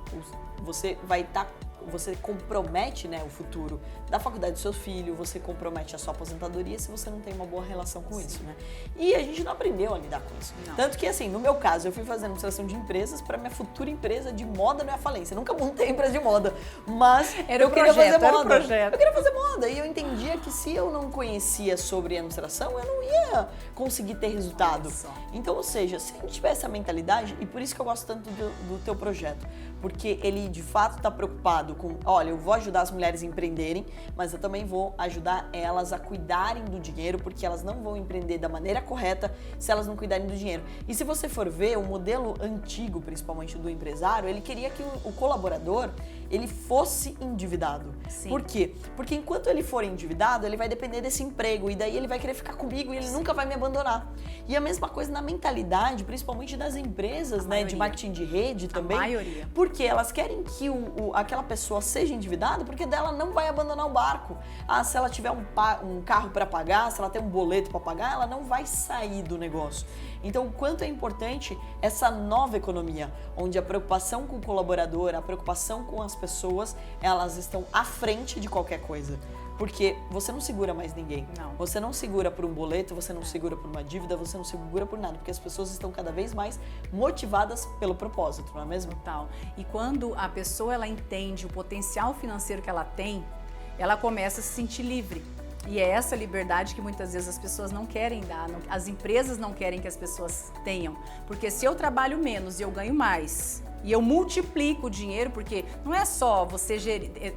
você vai estar... Você compromete, né, o futuro da faculdade do seu filho, você compromete a sua aposentadoria se você não tem uma boa relação com isso, né? E a gente não aprendeu a lidar com isso. Não. Tanto que, assim, no meu caso, eu fui fazer administração de empresas para minha futura empresa de moda não é a falência. Eu nunca montei empresa de moda, mas eu queria fazer moda. Eu queria fazer moda e eu entendia que se eu não conhecia sobre administração, eu não ia conseguir ter resultado. Então, ou seja, se a gente tiver essa mentalidade, e por isso que eu gosto tanto do teu projeto, porque ele de fato está preocupado com, olha, eu vou ajudar as mulheres a empreenderem, mas eu também vou ajudar elas a cuidarem do dinheiro, porque elas não vão empreender da maneira correta se elas não cuidarem do dinheiro. E se você for ver, o modelo antigo, principalmente do empresário, ele queria que o colaborador, ele fosse endividado. Sim. Por quê? Porque enquanto ele for endividado, ele vai depender desse emprego e daí ele vai querer ficar comigo e ele nunca vai me abandonar. E a mesma coisa na mentalidade, principalmente das empresas, né, de marketing de rede também. A maioria. Porque elas querem que aquela pessoa seja endividada, porque dela não vai abandonar o barco. Se ela tiver um carro para pagar, se ela tem um boleto para pagar, ela não vai sair do negócio. Então, o quanto é importante essa nova economia, onde a preocupação com o colaborador, a preocupação com as pessoas, elas estão à frente de qualquer coisa. Porque você não segura mais ninguém. Não. Você não segura por um boleto, você não segura por uma dívida, você não segura por nada. Porque as pessoas estão cada vez mais motivadas pelo propósito, não é mesmo? Total. E quando a pessoa ela entende o potencial financeiro que ela tem, ela começa a se sentir livre. E é essa liberdade que muitas vezes as pessoas não querem dar, as empresas não querem que as pessoas tenham. Porque se eu trabalho menos e eu ganho mais, E eu multiplico o dinheiro, porque não é só você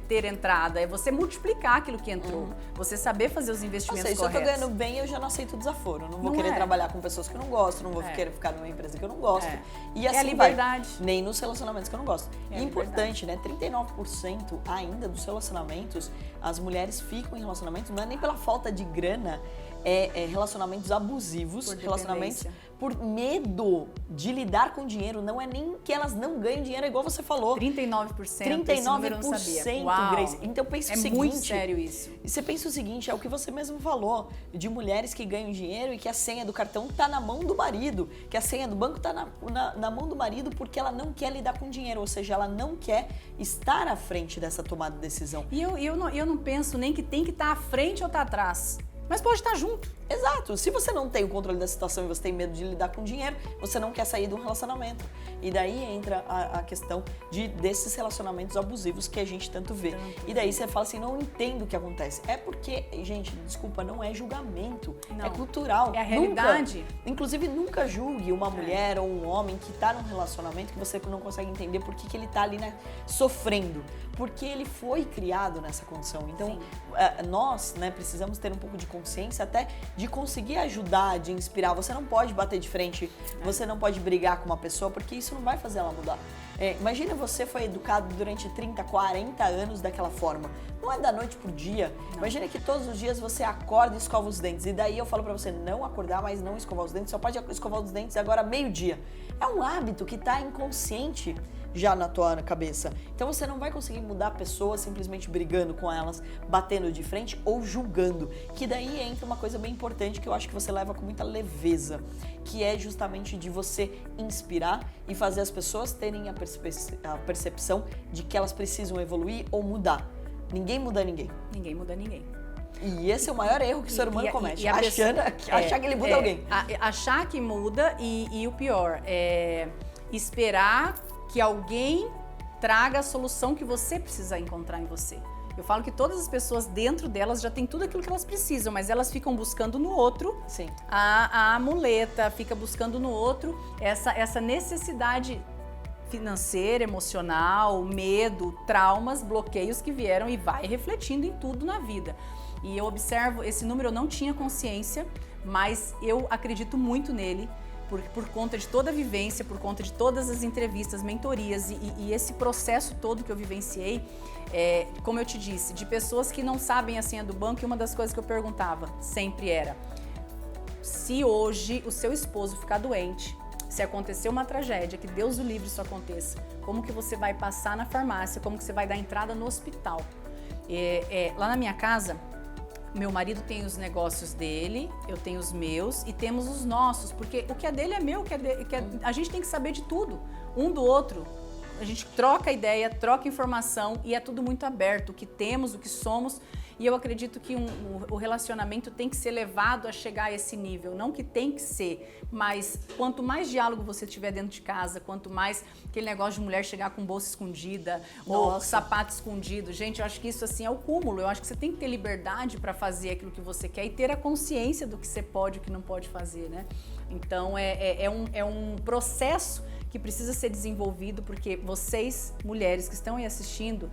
ter entrada, é você multiplicar aquilo que entrou. Você saber fazer os investimentos corretos. Se eu tô ganhando bem, eu já não aceito o desaforo. Não vou querer trabalhar com pessoas que eu não gosto, não vou querer ficar numa empresa que eu não gosto. E assim é a liberdade. Nem nos relacionamentos que eu não gosto. E importante, né? 39% ainda dos relacionamentos, as mulheres ficam em relacionamentos, não é nem pela falta de grana, relacionamentos abusivos, relacionamentos por medo de lidar com dinheiro. Não é nem que elas não ganham dinheiro, igual você falou. 39%. 39%, Grace. Então pensa o seguinte. É muito sério isso. E você pensa o seguinte, é o que você mesmo falou, de mulheres que ganham dinheiro e que a senha do cartão tá na mão do marido, que a senha do banco tá na mão do marido porque ela não quer lidar com dinheiro, ou seja, ela não quer estar à frente dessa tomada de decisão. E eu não penso nem que tem que estar à frente ou estar atrás. Mas pode estar junto. Exato. Se você não tem o controle da situação e você tem medo de lidar com dinheiro, você não quer sair de um relacionamento. E daí entra a questão desses relacionamentos abusivos que a gente tanto vê. E daí você fala assim, não entendo o que acontece. É porque, gente, desculpa, não é julgamento. Não. É cultural. É a realidade. Inclusive, nunca julgue uma mulher ou um homem que está num relacionamento que você não consegue entender por que ele está ali, né, sofrendo. Porque ele foi criado nessa condição. Então, nós, né, precisamos ter um pouco de consciência até de conseguir ajudar, de inspirar. Você não pode bater de frente, você não pode brigar com uma pessoa, porque isso não vai fazer ela mudar. Imagina você foi educado durante 30, 40 anos daquela forma. Não é da noite pro dia. Não. Imagina que todos os dias você acorda e escova os dentes. E daí eu falo pra você não acordar, mas não escovar os dentes. Só pode escovar os dentes agora meio-dia. É um hábito que tá inconsciente já na tua cabeça. Então você não vai conseguir mudar pessoas simplesmente brigando com elas, batendo de frente ou julgando. Que daí entra uma coisa bem importante que eu acho que você leva com muita leveza, que é justamente de você inspirar e fazer as pessoas terem a percepção de que elas precisam evoluir ou mudar. Ninguém muda ninguém. Ninguém muda ninguém. E esse é o maior erro que o ser humano comete, achar que ele muda alguém. Achar que muda e o pior é esperar que alguém traga a solução que você precisa encontrar em você. Eu falo que todas as pessoas dentro delas já têm tudo aquilo que elas precisam, mas elas ficam buscando no outro a muleta, fica buscando no outro essa necessidade financeira, emocional, medo, traumas, bloqueios que vieram e vai refletindo em tudo na vida. E eu observo, esse número eu não tinha consciência, mas eu acredito muito nele, por conta de toda a vivência, por conta de todas as entrevistas, mentorias e esse processo todo que eu vivenciei, como eu te disse, de pessoas que não sabem a senha do banco, e uma das coisas que eu perguntava sempre era: se hoje o seu esposo ficar doente, se acontecer uma tragédia, que Deus o livre isso aconteça, como que você vai passar na farmácia, como que você vai dar entrada no hospital? Lá na minha casa, meu marido tem os negócios dele, eu tenho os meus e temos os nossos, porque o que é dele é meu, a gente tem que saber de tudo, um do outro. A gente troca ideia, troca informação e é tudo muito aberto, o que temos, o que somos. E eu acredito que o relacionamento tem que ser levado a chegar a esse nível. Não que tem que ser, mas quanto mais diálogo você tiver dentro de casa, quanto mais aquele negócio de mulher chegar com bolsa escondida ou sapato escondido. Gente, eu acho que isso assim é o cúmulo. Eu acho que você tem que ter liberdade para fazer aquilo que você quer e ter a consciência do que você pode e o que não pode fazer, né? Então é um processo que precisa ser desenvolvido, porque vocês, mulheres que estão aí assistindo,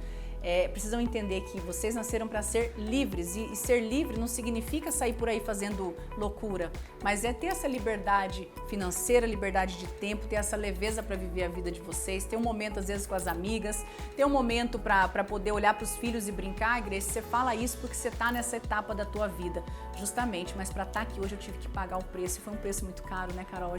precisam entender que vocês nasceram para ser livres, e ser livre não significa sair por aí fazendo loucura, mas é ter essa liberdade financeira, liberdade de tempo, ter essa leveza para viver a vida de vocês, ter um momento às vezes com as amigas, ter um momento para poder olhar para os filhos e brincar. Grace, você fala isso porque você está nessa etapa da tua vida, justamente, mas para estar aqui hoje eu tive que pagar o preço, e foi um preço muito caro, né, Carol?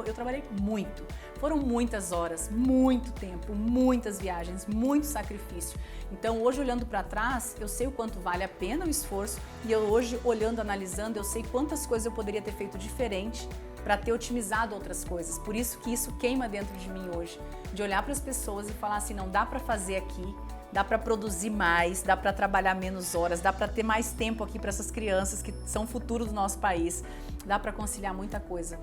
Eu trabalhei muito, foram muitas horas, muito tempo, muitas viagens, muito sacrifício. Então, hoje, olhando para trás, eu sei o quanto vale a pena o esforço, e eu hoje, olhando, analisando, eu sei quantas coisas eu poderia ter feito diferente para ter otimizado outras coisas. Por isso que isso queima dentro de mim hoje, de olhar para as pessoas e falar assim, não dá para fazer aqui, dá para produzir mais, dá para trabalhar menos horas, dá para ter mais tempo aqui para essas crianças que são o futuro do nosso país, dá para conciliar muita coisa.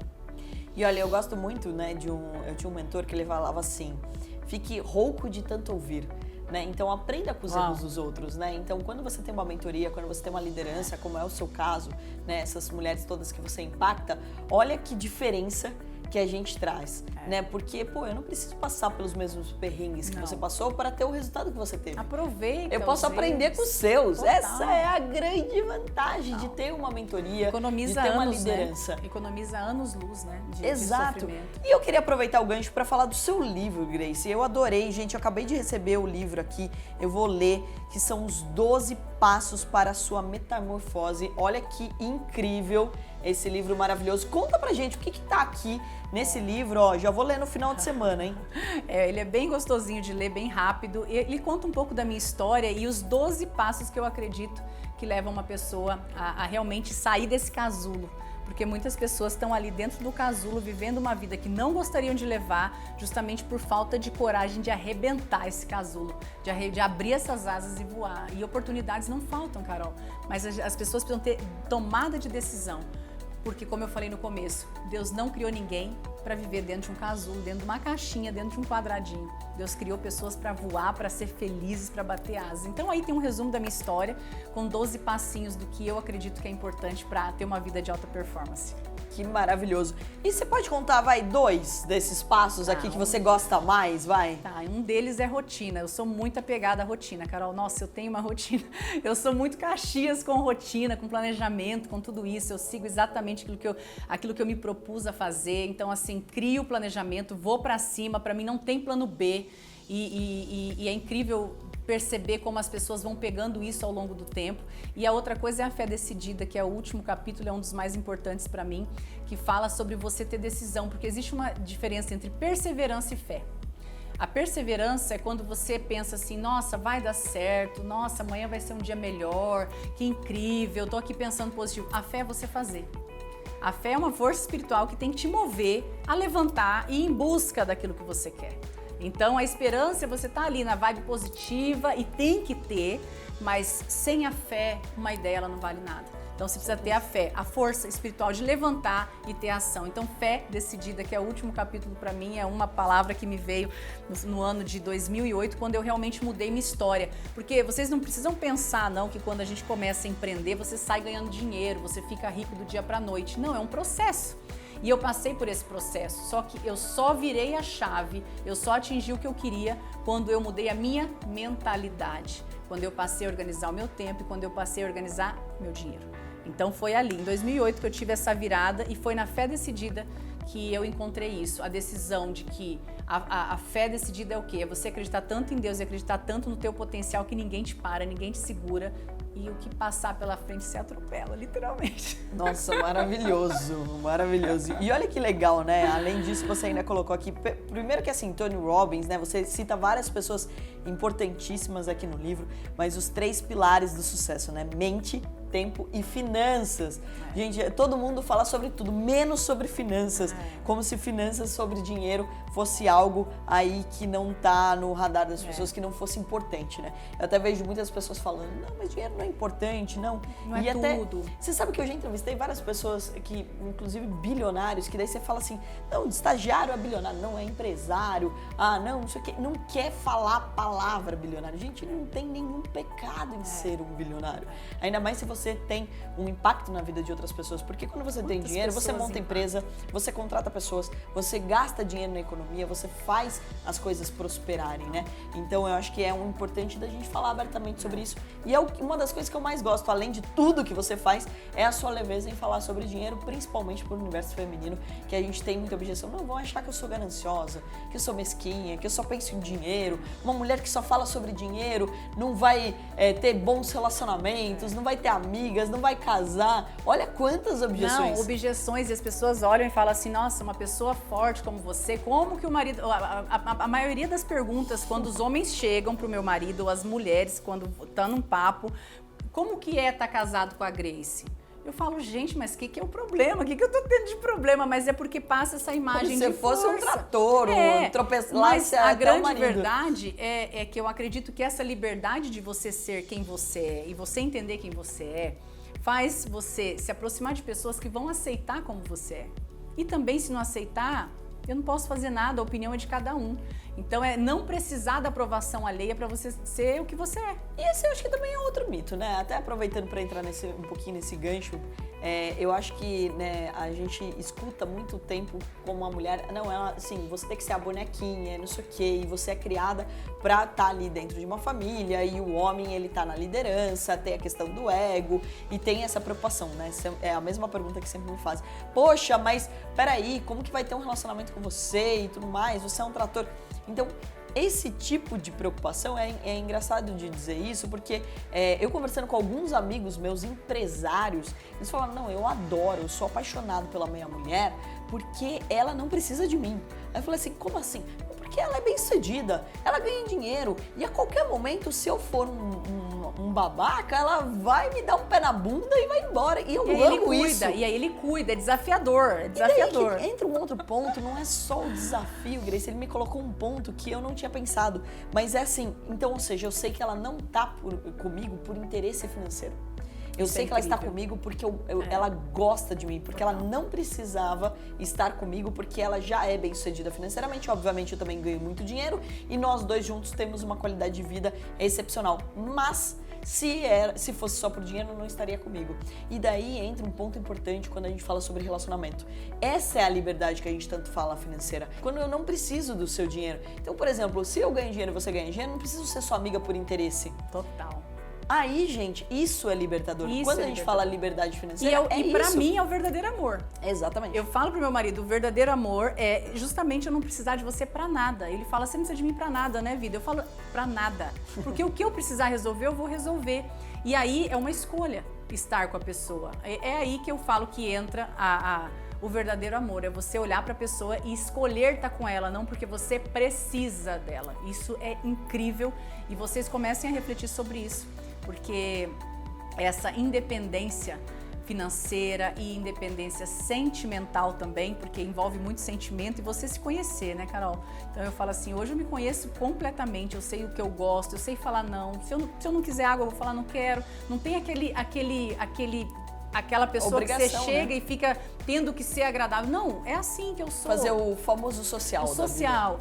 E olha, eu gosto muito, né, eu tinha um mentor que ele falava assim: fique rouco de tanto ouvir. Né? Então aprenda com os erros dos outros, né? Então quando você tem uma mentoria, quando você tem uma liderança, como é o seu caso, né? Essas mulheres todas que você impacta, olha que diferença que a gente traz, né? Porque, pô, eu não preciso passar pelos mesmos perrengues que você passou para ter o resultado que você teve. Aproveita. Eu posso aprender com os seus. Total. Essa é a grande vantagem de ter uma mentoria, Economiza de ter uma anos, liderança. Né? Economiza anos-luz, né? Exato. De sofrimento. E eu queria aproveitar o gancho para falar do seu livro, Grace. Eu adorei, gente. Eu acabei de receber o livro aqui. Eu vou ler, que são os 12 passos para a sua metamorfose. Olha que incrível esse livro maravilhoso. Conta pra gente o que tá aqui nesse livro, ó. Já vou ler no final de semana, hein? Ele é bem gostosinho de ler, bem rápido. Ele conta um pouco da minha história e os 12 passos que eu acredito que levam uma pessoa a realmente sair desse casulo. Porque muitas pessoas estão ali dentro do casulo, vivendo uma vida que não gostariam de levar, justamente por falta de coragem de arrebentar esse casulo, de abrir essas asas e voar. E oportunidades não faltam, Carol, mas as pessoas precisam ter tomada de decisão. Porque, como eu falei no começo, Deus não criou ninguém para viver dentro de um casulo, dentro de uma caixinha, dentro de um quadradinho. Deus criou pessoas para voar, para ser felizes, para bater asas. Então aí tem um resumo da minha história, com 12 passinhos do que eu acredito que é importante para ter uma vida de alta performance. Que maravilhoso. E você pode contar, vai, 2 desses passos aqui que você gosta mais, vai? Tá, um deles é rotina. Eu sou muito apegada à rotina, Carol. Nossa, eu tenho uma rotina. Eu sou muito Caxias com rotina, com planejamento, com tudo isso. Eu sigo exatamente aquilo que eu me propus a fazer. Então, assim, crio o planejamento, vou pra cima. Pra mim não tem plano B. E é incrível perceber como as pessoas vão pegando isso ao longo do tempo. E a outra coisa é a fé decidida, que é o último capítulo, é um dos mais importantes para mim, que fala sobre você ter decisão, porque existe uma diferença entre perseverança e fé. A perseverança é quando você pensa assim, nossa, vai dar certo, nossa, amanhã vai ser um dia melhor, que incrível, tô aqui pensando positivo. A fé é você fazer. A fé é uma força espiritual que tem que te mover a levantar e ir em busca daquilo que você quer. Então, a esperança é você estar ali na vibe positiva e tem que ter, mas sem a fé, uma ideia ela não vale nada. Então, você precisa ter a fé, a força espiritual de levantar e ter ação. Então, fé decidida, que é o último capítulo para mim, é uma palavra que me veio no ano de 2008, quando eu realmente mudei minha história. Porque vocês não precisam pensar, não, que quando a gente começa a empreender, você sai ganhando dinheiro, você fica rico do dia para a noite. Não, é um processo. E eu passei por esse processo, só que eu só virei a chave, eu só atingi o que eu queria quando eu mudei a minha mentalidade, quando eu passei a organizar o meu tempo e quando eu passei a organizar meu dinheiro. Então foi ali, em 2008, que eu tive essa virada e foi na fé decidida que eu encontrei isso, a decisão de que a fé decidida é o quê? É você acreditar tanto em Deus e acreditar tanto no teu potencial que ninguém te para, ninguém te segura e o que passar pela frente se atropela, literalmente. Nossa, maravilhoso, maravilhoso. E olha que legal, né? Além disso, você ainda colocou aqui, primeiro que assim, Tony Robbins, né? Você cita várias pessoas importantíssimas aqui no livro, mas os 3 pilares do sucesso, né? Mente, tempo e finanças. Gente, todo mundo fala sobre tudo, menos sobre finanças. Como se finanças sobre dinheiro fosse algo aí que não tá no radar das pessoas, que não fosse importante, né? Eu até vejo muitas pessoas falando, não, mas dinheiro não é importante, não. Não é até, tudo. você sabe que eu já entrevistei várias pessoas que, inclusive bilionários, que daí você fala assim, não, estagiário é bilionário, não é empresário, não sei o quê, não quer falar a palavra bilionário. Gente, não tem nenhum pecado em ser um bilionário. Ainda mais se você tem um impacto na vida de outras pessoas, porque quando você tem dinheiro, você monta empresa, você contrata pessoas, você gasta dinheiro na economia, você faz as coisas prosperarem, né? Então eu acho que é um importante da gente falar abertamente sobre isso. E é uma das coisas que eu mais gosto, além de tudo que você faz, é a sua leveza em falar sobre dinheiro, principalmente pro universo feminino, que a gente tem muita objeção. Não, vão achar que eu sou gananciosa, que eu sou mesquinha, que eu só penso em dinheiro. Uma mulher que só fala sobre dinheiro não vai ter bons relacionamentos, não vai ter amigas, não vai casar. Olha quantas objeções. Não, objeções, e as pessoas olham e falam assim, nossa, uma pessoa forte como você, como que o marido... A maioria das perguntas, quando os homens chegam pro meu marido, ou as mulheres, quando tá num papo, como que é estar casado com a Grace? Eu falo, gente, mas o que é o problema? O que eu tô tendo de problema? Mas é porque passa essa imagem de força. Como se fosse um trator, um tropeçar. Mas a grande verdade é que eu acredito que essa liberdade de você ser quem você é e você entender quem você é, faz você se aproximar de pessoas que vão aceitar como você é. E também, se não aceitar, eu não posso fazer nada, a opinião é de cada um. Então, é não precisar da aprovação alheia para você ser o que você é. E esse eu acho que também é outro mito, né? Até aproveitando para entrar um pouquinho nesse gancho, Eu acho que, né, a gente escuta muito tempo como uma mulher, não, ela, assim, você tem que ser a bonequinha, não sei o quê, e você é criada pra estar ali dentro de uma família, e o homem, ele tá na liderança, tem a questão do ego, e tem essa preocupação, né? É a mesma pergunta que sempre me fazem. Poxa, mas peraí, como que vai ter um relacionamento com você e tudo mais? Você é um trator. Então, esse tipo de preocupação é engraçado de dizer isso, porque eu conversando com alguns amigos meus empresários, eles falaram, não, eu sou apaixonado pela minha mulher porque ela não precisa de mim. Aí eu falei assim, como assim? Porque ela é bem-sucedida, ela ganha dinheiro e a qualquer momento, se eu for um babaca, ela vai me dar um pé na bunda e vai embora. E eu amo isso. E aí ele cuida, é desafiador, E daí que entra um outro ponto, não é só o desafio, Grace, ele me colocou um ponto que eu não tinha pensado, mas é assim, então, ou seja, eu sei que ela não tá comigo por interesse financeiro. Eu sei que ela está comigo porque ela gosta de mim, porque ela não precisava estar comigo porque ela já é bem-sucedida financeiramente. Obviamente, eu também ganho muito dinheiro e nós dois juntos temos uma qualidade de vida excepcional. Mas se fosse só por dinheiro, não estaria comigo. E daí entra um ponto importante quando a gente fala sobre relacionamento. Essa é a liberdade que a gente tanto fala financeira. Quando eu não preciso do seu dinheiro. Então, por exemplo, se eu ganho dinheiro e você ganha dinheiro, não preciso ser sua amiga por interesse. Total. Aí, gente, isso é libertador. Quando a gente fala liberdade financeira, e pra mim é o verdadeiro amor. Exatamente. Eu falo pro meu marido, o verdadeiro amor é justamente eu não precisar de você pra nada. Ele fala, você não precisa de mim pra nada, né, vida? Eu falo, pra nada. Porque o que eu precisar resolver, eu vou resolver. E aí é uma escolha estar com a pessoa. É aí que eu falo que entra o verdadeiro amor. É você olhar pra pessoa e escolher estar com ela, não porque você precisa dela. Isso é incrível e vocês comecem a refletir sobre isso. Porque essa independência financeira e independência sentimental também, porque envolve muito sentimento e você se conhecer, né, Carol? Então eu falo assim, hoje eu me conheço completamente, eu sei o que eu gosto, eu sei falar não. Se eu não quiser água, eu vou falar não quero. Não tem aquela pessoa que você chega, né, e fica tendo que ser agradável. Não, é assim que eu sou. Fazer o famoso social. O social,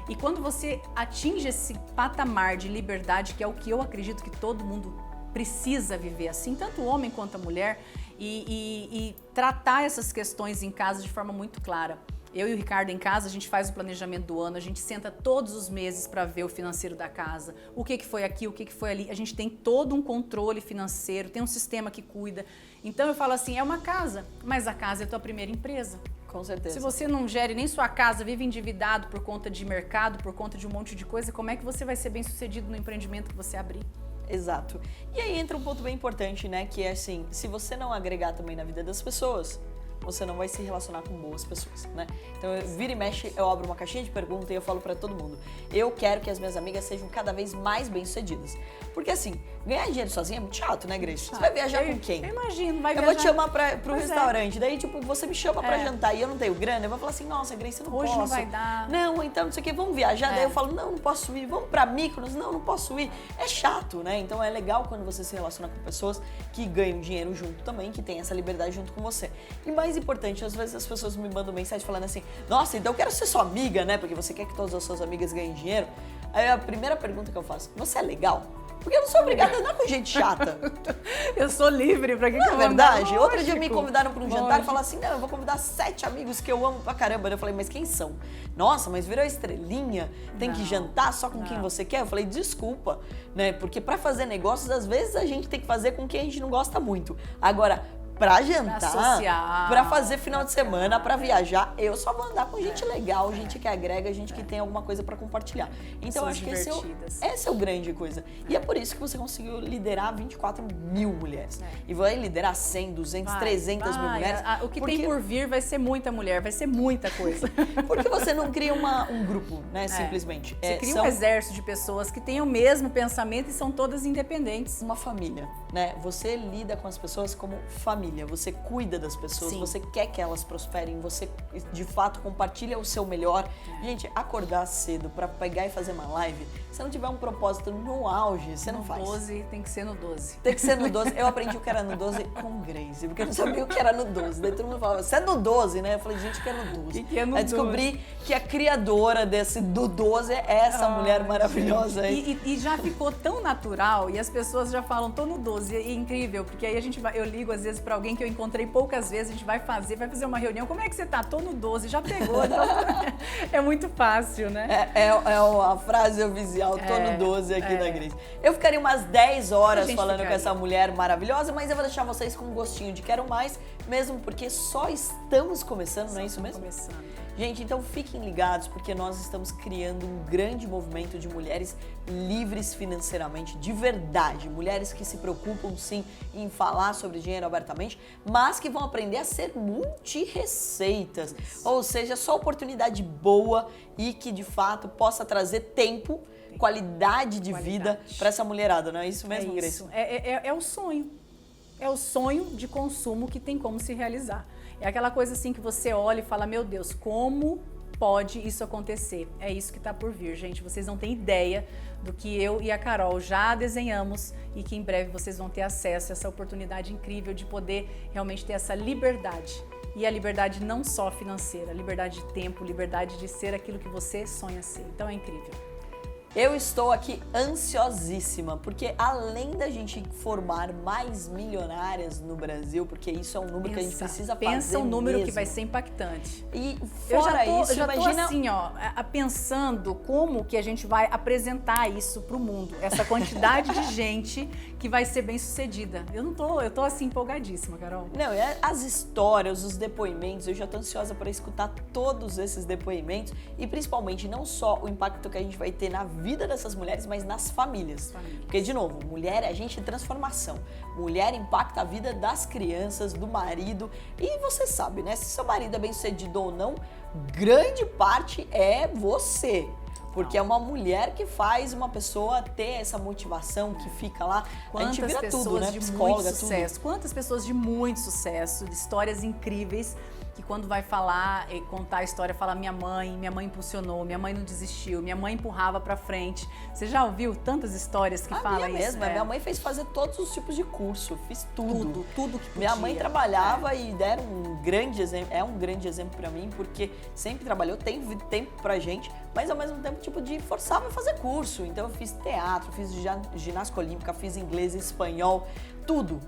E quando você atinge esse patamar de liberdade, que é o que eu acredito que todo mundo precisa viver assim, tanto o homem quanto a mulher, e tratar essas questões em casa de forma muito clara. Eu e o Ricardo em casa, a gente faz o planejamento do ano, a gente senta todos os meses para ver o financeiro da casa, o que foi aqui, o que foi ali. A gente tem todo um controle financeiro, tem um sistema que cuida. Então eu falo assim, é uma casa, mas a casa é a tua primeira empresa. Com certeza. Se você não gere nem sua casa, vive endividado por conta de mercado, por conta de um monte de coisa, como é que você vai ser bem sucedido no empreendimento que você abrir? Exato. E aí entra um ponto bem importante, né? Que é assim, se você não agregar também na vida das pessoas, você não vai se relacionar com boas pessoas, né? Então, vira e mexe, eu abro uma caixinha de perguntas e eu falo pra todo mundo, eu quero que as minhas amigas sejam cada vez mais bem-sucedidas. Porque assim, ganhar dinheiro sozinha é muito chato, né, Grace? Você vai viajar com quem? Eu imagino, vai viajar. Eu vou te chamar pro restaurante, daí tipo, você me chama pra jantar e eu não tenho grana, eu vou falar assim, nossa, Grace, eu não posso. Hoje não vai dar. Não, então não sei o que, vamos viajar, daí eu falo, não posso ir, vamos pra Mykonos, não posso ir. É chato, né? Então é legal quando você se relaciona com pessoas que ganham dinheiro junto também, que tem essa liberdade junto com você. E mais importante, às vezes as pessoas me mandam mensagem falando assim, nossa, então eu quero ser sua amiga, né? Porque você quer que todas as suas amigas ganhem dinheiro. Aí a primeira pergunta que eu faço, você é legal? Porque eu não sou obrigada a andar com gente chata. Eu sou livre, pra que não que eu é verdade? Lógico. Outro dia me convidaram para um jantar e falaram assim, não, eu vou convidar 7 amigos que eu amo pra caramba. Eu falei, mas quem são? Nossa, mas virou estrelinha, tem que jantar só com quem você quer? Eu falei, desculpa, né? Porque pra fazer negócios, às vezes a gente tem que fazer com quem a gente não gosta muito. Agora, pra jantar, pra fazer final de semana, pra viajar, eu só vou andar com gente legal, gente que agrega, gente que tem alguma coisa pra compartilhar. Então, eu acho que essa é o grande coisa. E é por isso que você conseguiu liderar 24 mil mulheres. E vai liderar 100, 200, 300 mil mulheres. O que tem por vir vai ser muita mulher, vai ser muita coisa. Porque você não cria um grupo, né, simplesmente. Você cria um exército de pessoas que têm o mesmo pensamento e são todas independentes. Uma família, né? Você lida com as pessoas como família. Você cuida das pessoas, você quer que elas prosperem, você de fato compartilha o seu melhor. Gente, acordar cedo pra pegar e fazer uma live, se não tiver um propósito no auge, você não faz. No 12, tem que ser no 12. Tem que ser no 12. Eu aprendi o que era no 12 com Grace, porque eu não sabia o que era no 12. Daí todo mundo falava, você é no 12, né? Eu falei, gente, o que é no 12? Que é no 12? Aí descobri que a criadora do 12 é essa mulher maravilhosa aí. E já ficou tão natural e as pessoas já falam, tô no 12. É incrível, porque aí eu ligo às vezes pra alguém que eu encontrei poucas vezes, a gente vai fazer uma reunião. Como é que você tá? Tô no 12, já pegou. Então, é muito fácil, né? É a frase oficial, tô no 12 aqui da Grace. Eu ficaria umas 10 horas falando com essa mulher maravilhosa, mas eu vou deixar vocês com um gostinho de quero mais, mesmo porque só estamos começando, não é isso mesmo? Começando. Gente, então fiquem ligados, porque nós estamos criando um grande movimento de mulheres livres financeiramente, de verdade. Mulheres que se preocupam, sim, em falar sobre dinheiro abertamente, mas que vão aprender a ser multi-receitas. Ou seja, só oportunidade boa e que, de fato, possa trazer tempo, qualidade de vida para essa mulherada. Não é isso mesmo, Grace? É o sonho. É o sonho de consumo que tem como se realizar. É aquela coisa assim que você olha e fala, meu Deus, como pode isso acontecer? É isso que está por vir, gente. Vocês não têm ideia do que eu e a Carol já desenhamos e que em breve vocês vão ter acesso a essa oportunidade incrível de poder realmente ter essa liberdade. E a liberdade não só financeira, a liberdade de tempo, liberdade de ser aquilo que você sonha ser. Então é incrível. Eu estou aqui ansiosíssima, porque além da gente formar mais milionárias no Brasil, porque isso é um número que a gente precisa fazer Pensa um número mesmo. que vai ser impactante. E fora isso, eu já tô imagina... assim, ó, pensando como que a gente vai apresentar isso pro mundo, essa quantidade de gente que vai ser bem sucedida. Eu tô assim empolgadíssima, Carol. Não, as histórias, os depoimentos, eu já tô ansiosa para escutar todos esses depoimentos e principalmente não só o impacto que a gente vai ter na vida dessas mulheres, mas nas famílias. Porque, de novo, mulher é agente de transformação. Mulher impacta a vida das crianças, do marido. E você sabe, né? Se seu marido é bem sucedido ou não, grande parte é você. Porque é uma mulher que faz uma pessoa ter essa motivação, que fica lá. Quantas a gente vira pessoas tudo, né? de Psicóloga, muito sucesso, tudo. quantas pessoas de muito sucesso, de histórias incríveis, que quando vai falar e contar a história, fala minha mãe impulsionou, minha mãe não desistiu, minha mãe empurrava pra frente. Você já ouviu tantas histórias que falam isso? Mesmo, minha mãe fez fazer todos os tipos de curso, fiz tudo. Tudo que podia. Minha mãe trabalhava e deram um grande exemplo, é um grande exemplo pra mim, porque sempre trabalhou, tem tempo pra gente, mas ao mesmo tempo, tipo, de forçava a fazer curso. Então eu fiz teatro, fiz ginástica olímpica, fiz inglês, espanhol, tudo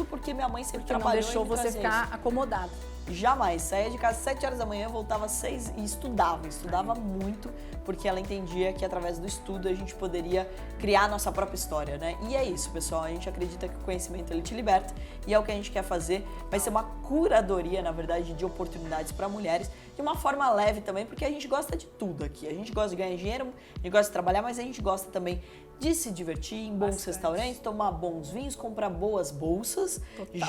porque minha mãe sempre trabalhou. Não deixou você ficar acomodado. Jamais. Saía de casa às 7 horas da manhã, voltava às 6 e estudava muito, porque ela entendia que através do estudo a gente poderia criar a nossa própria história, né? E é isso, pessoal, a gente acredita que o conhecimento ele te liberta e é o que a gente quer fazer. Vai ser uma curadoria, na verdade, de oportunidades para mulheres, de uma forma leve também, porque a gente gosta de tudo aqui. A gente gosta de ganhar dinheiro, a gente gosta de trabalhar, mas a gente gosta também de se divertir em bons restaurantes, tomar bons vinhos, comprar boas bolsas,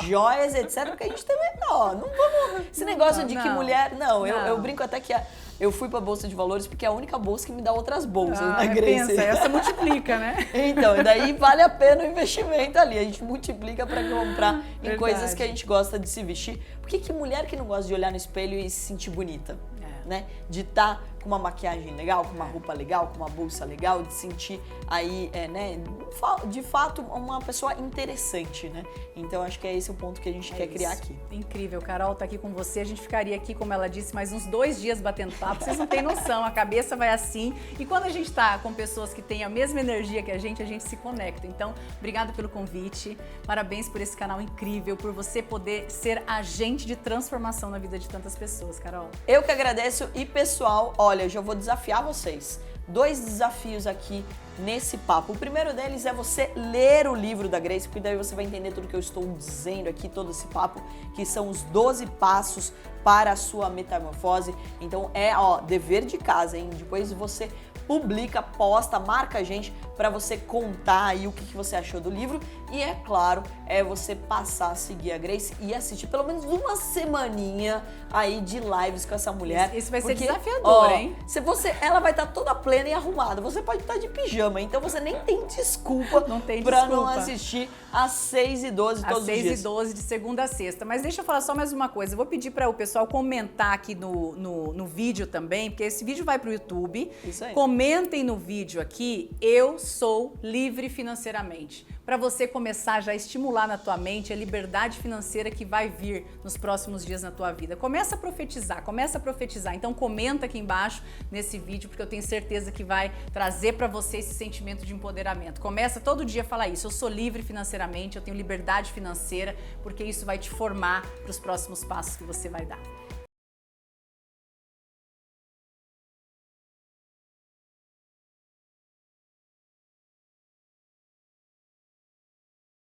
joias, etc. Porque a gente também, não vamos... Esse negócio de que mulher... Não, eu brinco até que eu fui pra Bolsa de Valores porque é a única bolsa que me dá outras bolsas, né, Grace? Pensa, essa multiplica, né? Então, e daí vale a pena o investimento ali. A gente multiplica pra comprar em coisas que a gente gosta de se vestir. Porque que mulher que não gosta de olhar no espelho e se sentir bonita? Né? De estar com uma maquiagem legal, com uma roupa legal, com uma bolsa legal, de sentir aí, né, de fato, uma pessoa interessante, né? Então, acho que é esse o ponto que a gente quer criar aqui. Incrível, Carol tá aqui com você. A gente ficaria aqui, como ela disse, mais uns 2 dias batendo papo. Vocês não têm noção, a cabeça vai assim. E quando a gente tá com pessoas que têm a mesma energia que a gente se conecta. Então, obrigado pelo convite. Parabéns por esse canal incrível, por você poder ser agente de transformação na vida de tantas pessoas, Carol. Eu que agradeço. E, pessoal, olha, eu já vou desafiar vocês. 2 desafios aqui nesse papo. O primeiro deles é você ler o livro da Grace, porque daí você vai entender tudo que eu estou dizendo aqui, todo esse papo, que são os 12 passos para a sua metamorfose. Então dever de casa, hein? Depois você publica, posta, marca a gente para você contar aí o que você achou do livro. E é claro, você passar a seguir a Grace e assistir pelo menos uma semaninha aí de lives com essa mulher. Isso vai ser desafiador, hein? Ela vai estar toda plena e arrumada. Você pode estar de pijama, então você nem tem desculpa para não assistir às 6h12 todos os dias. Às 6h12 de segunda a sexta. Mas deixa eu falar só mais uma coisa. Eu vou pedir para o pessoal comentar aqui no vídeo também, porque esse vídeo vai para o YouTube. Isso aí. Comentem no vídeo aqui, eu sou livre financeiramente. para você começar já a estimular na tua mente a liberdade financeira que vai vir nos próximos dias na tua vida. Começa a profetizar. Então comenta aqui embaixo nesse vídeo, porque eu tenho certeza que vai trazer para você esse sentimento de empoderamento. Começa todo dia a falar isso: eu sou livre financeiramente, eu tenho liberdade financeira, porque isso vai te formar para os próximos passos que você vai dar.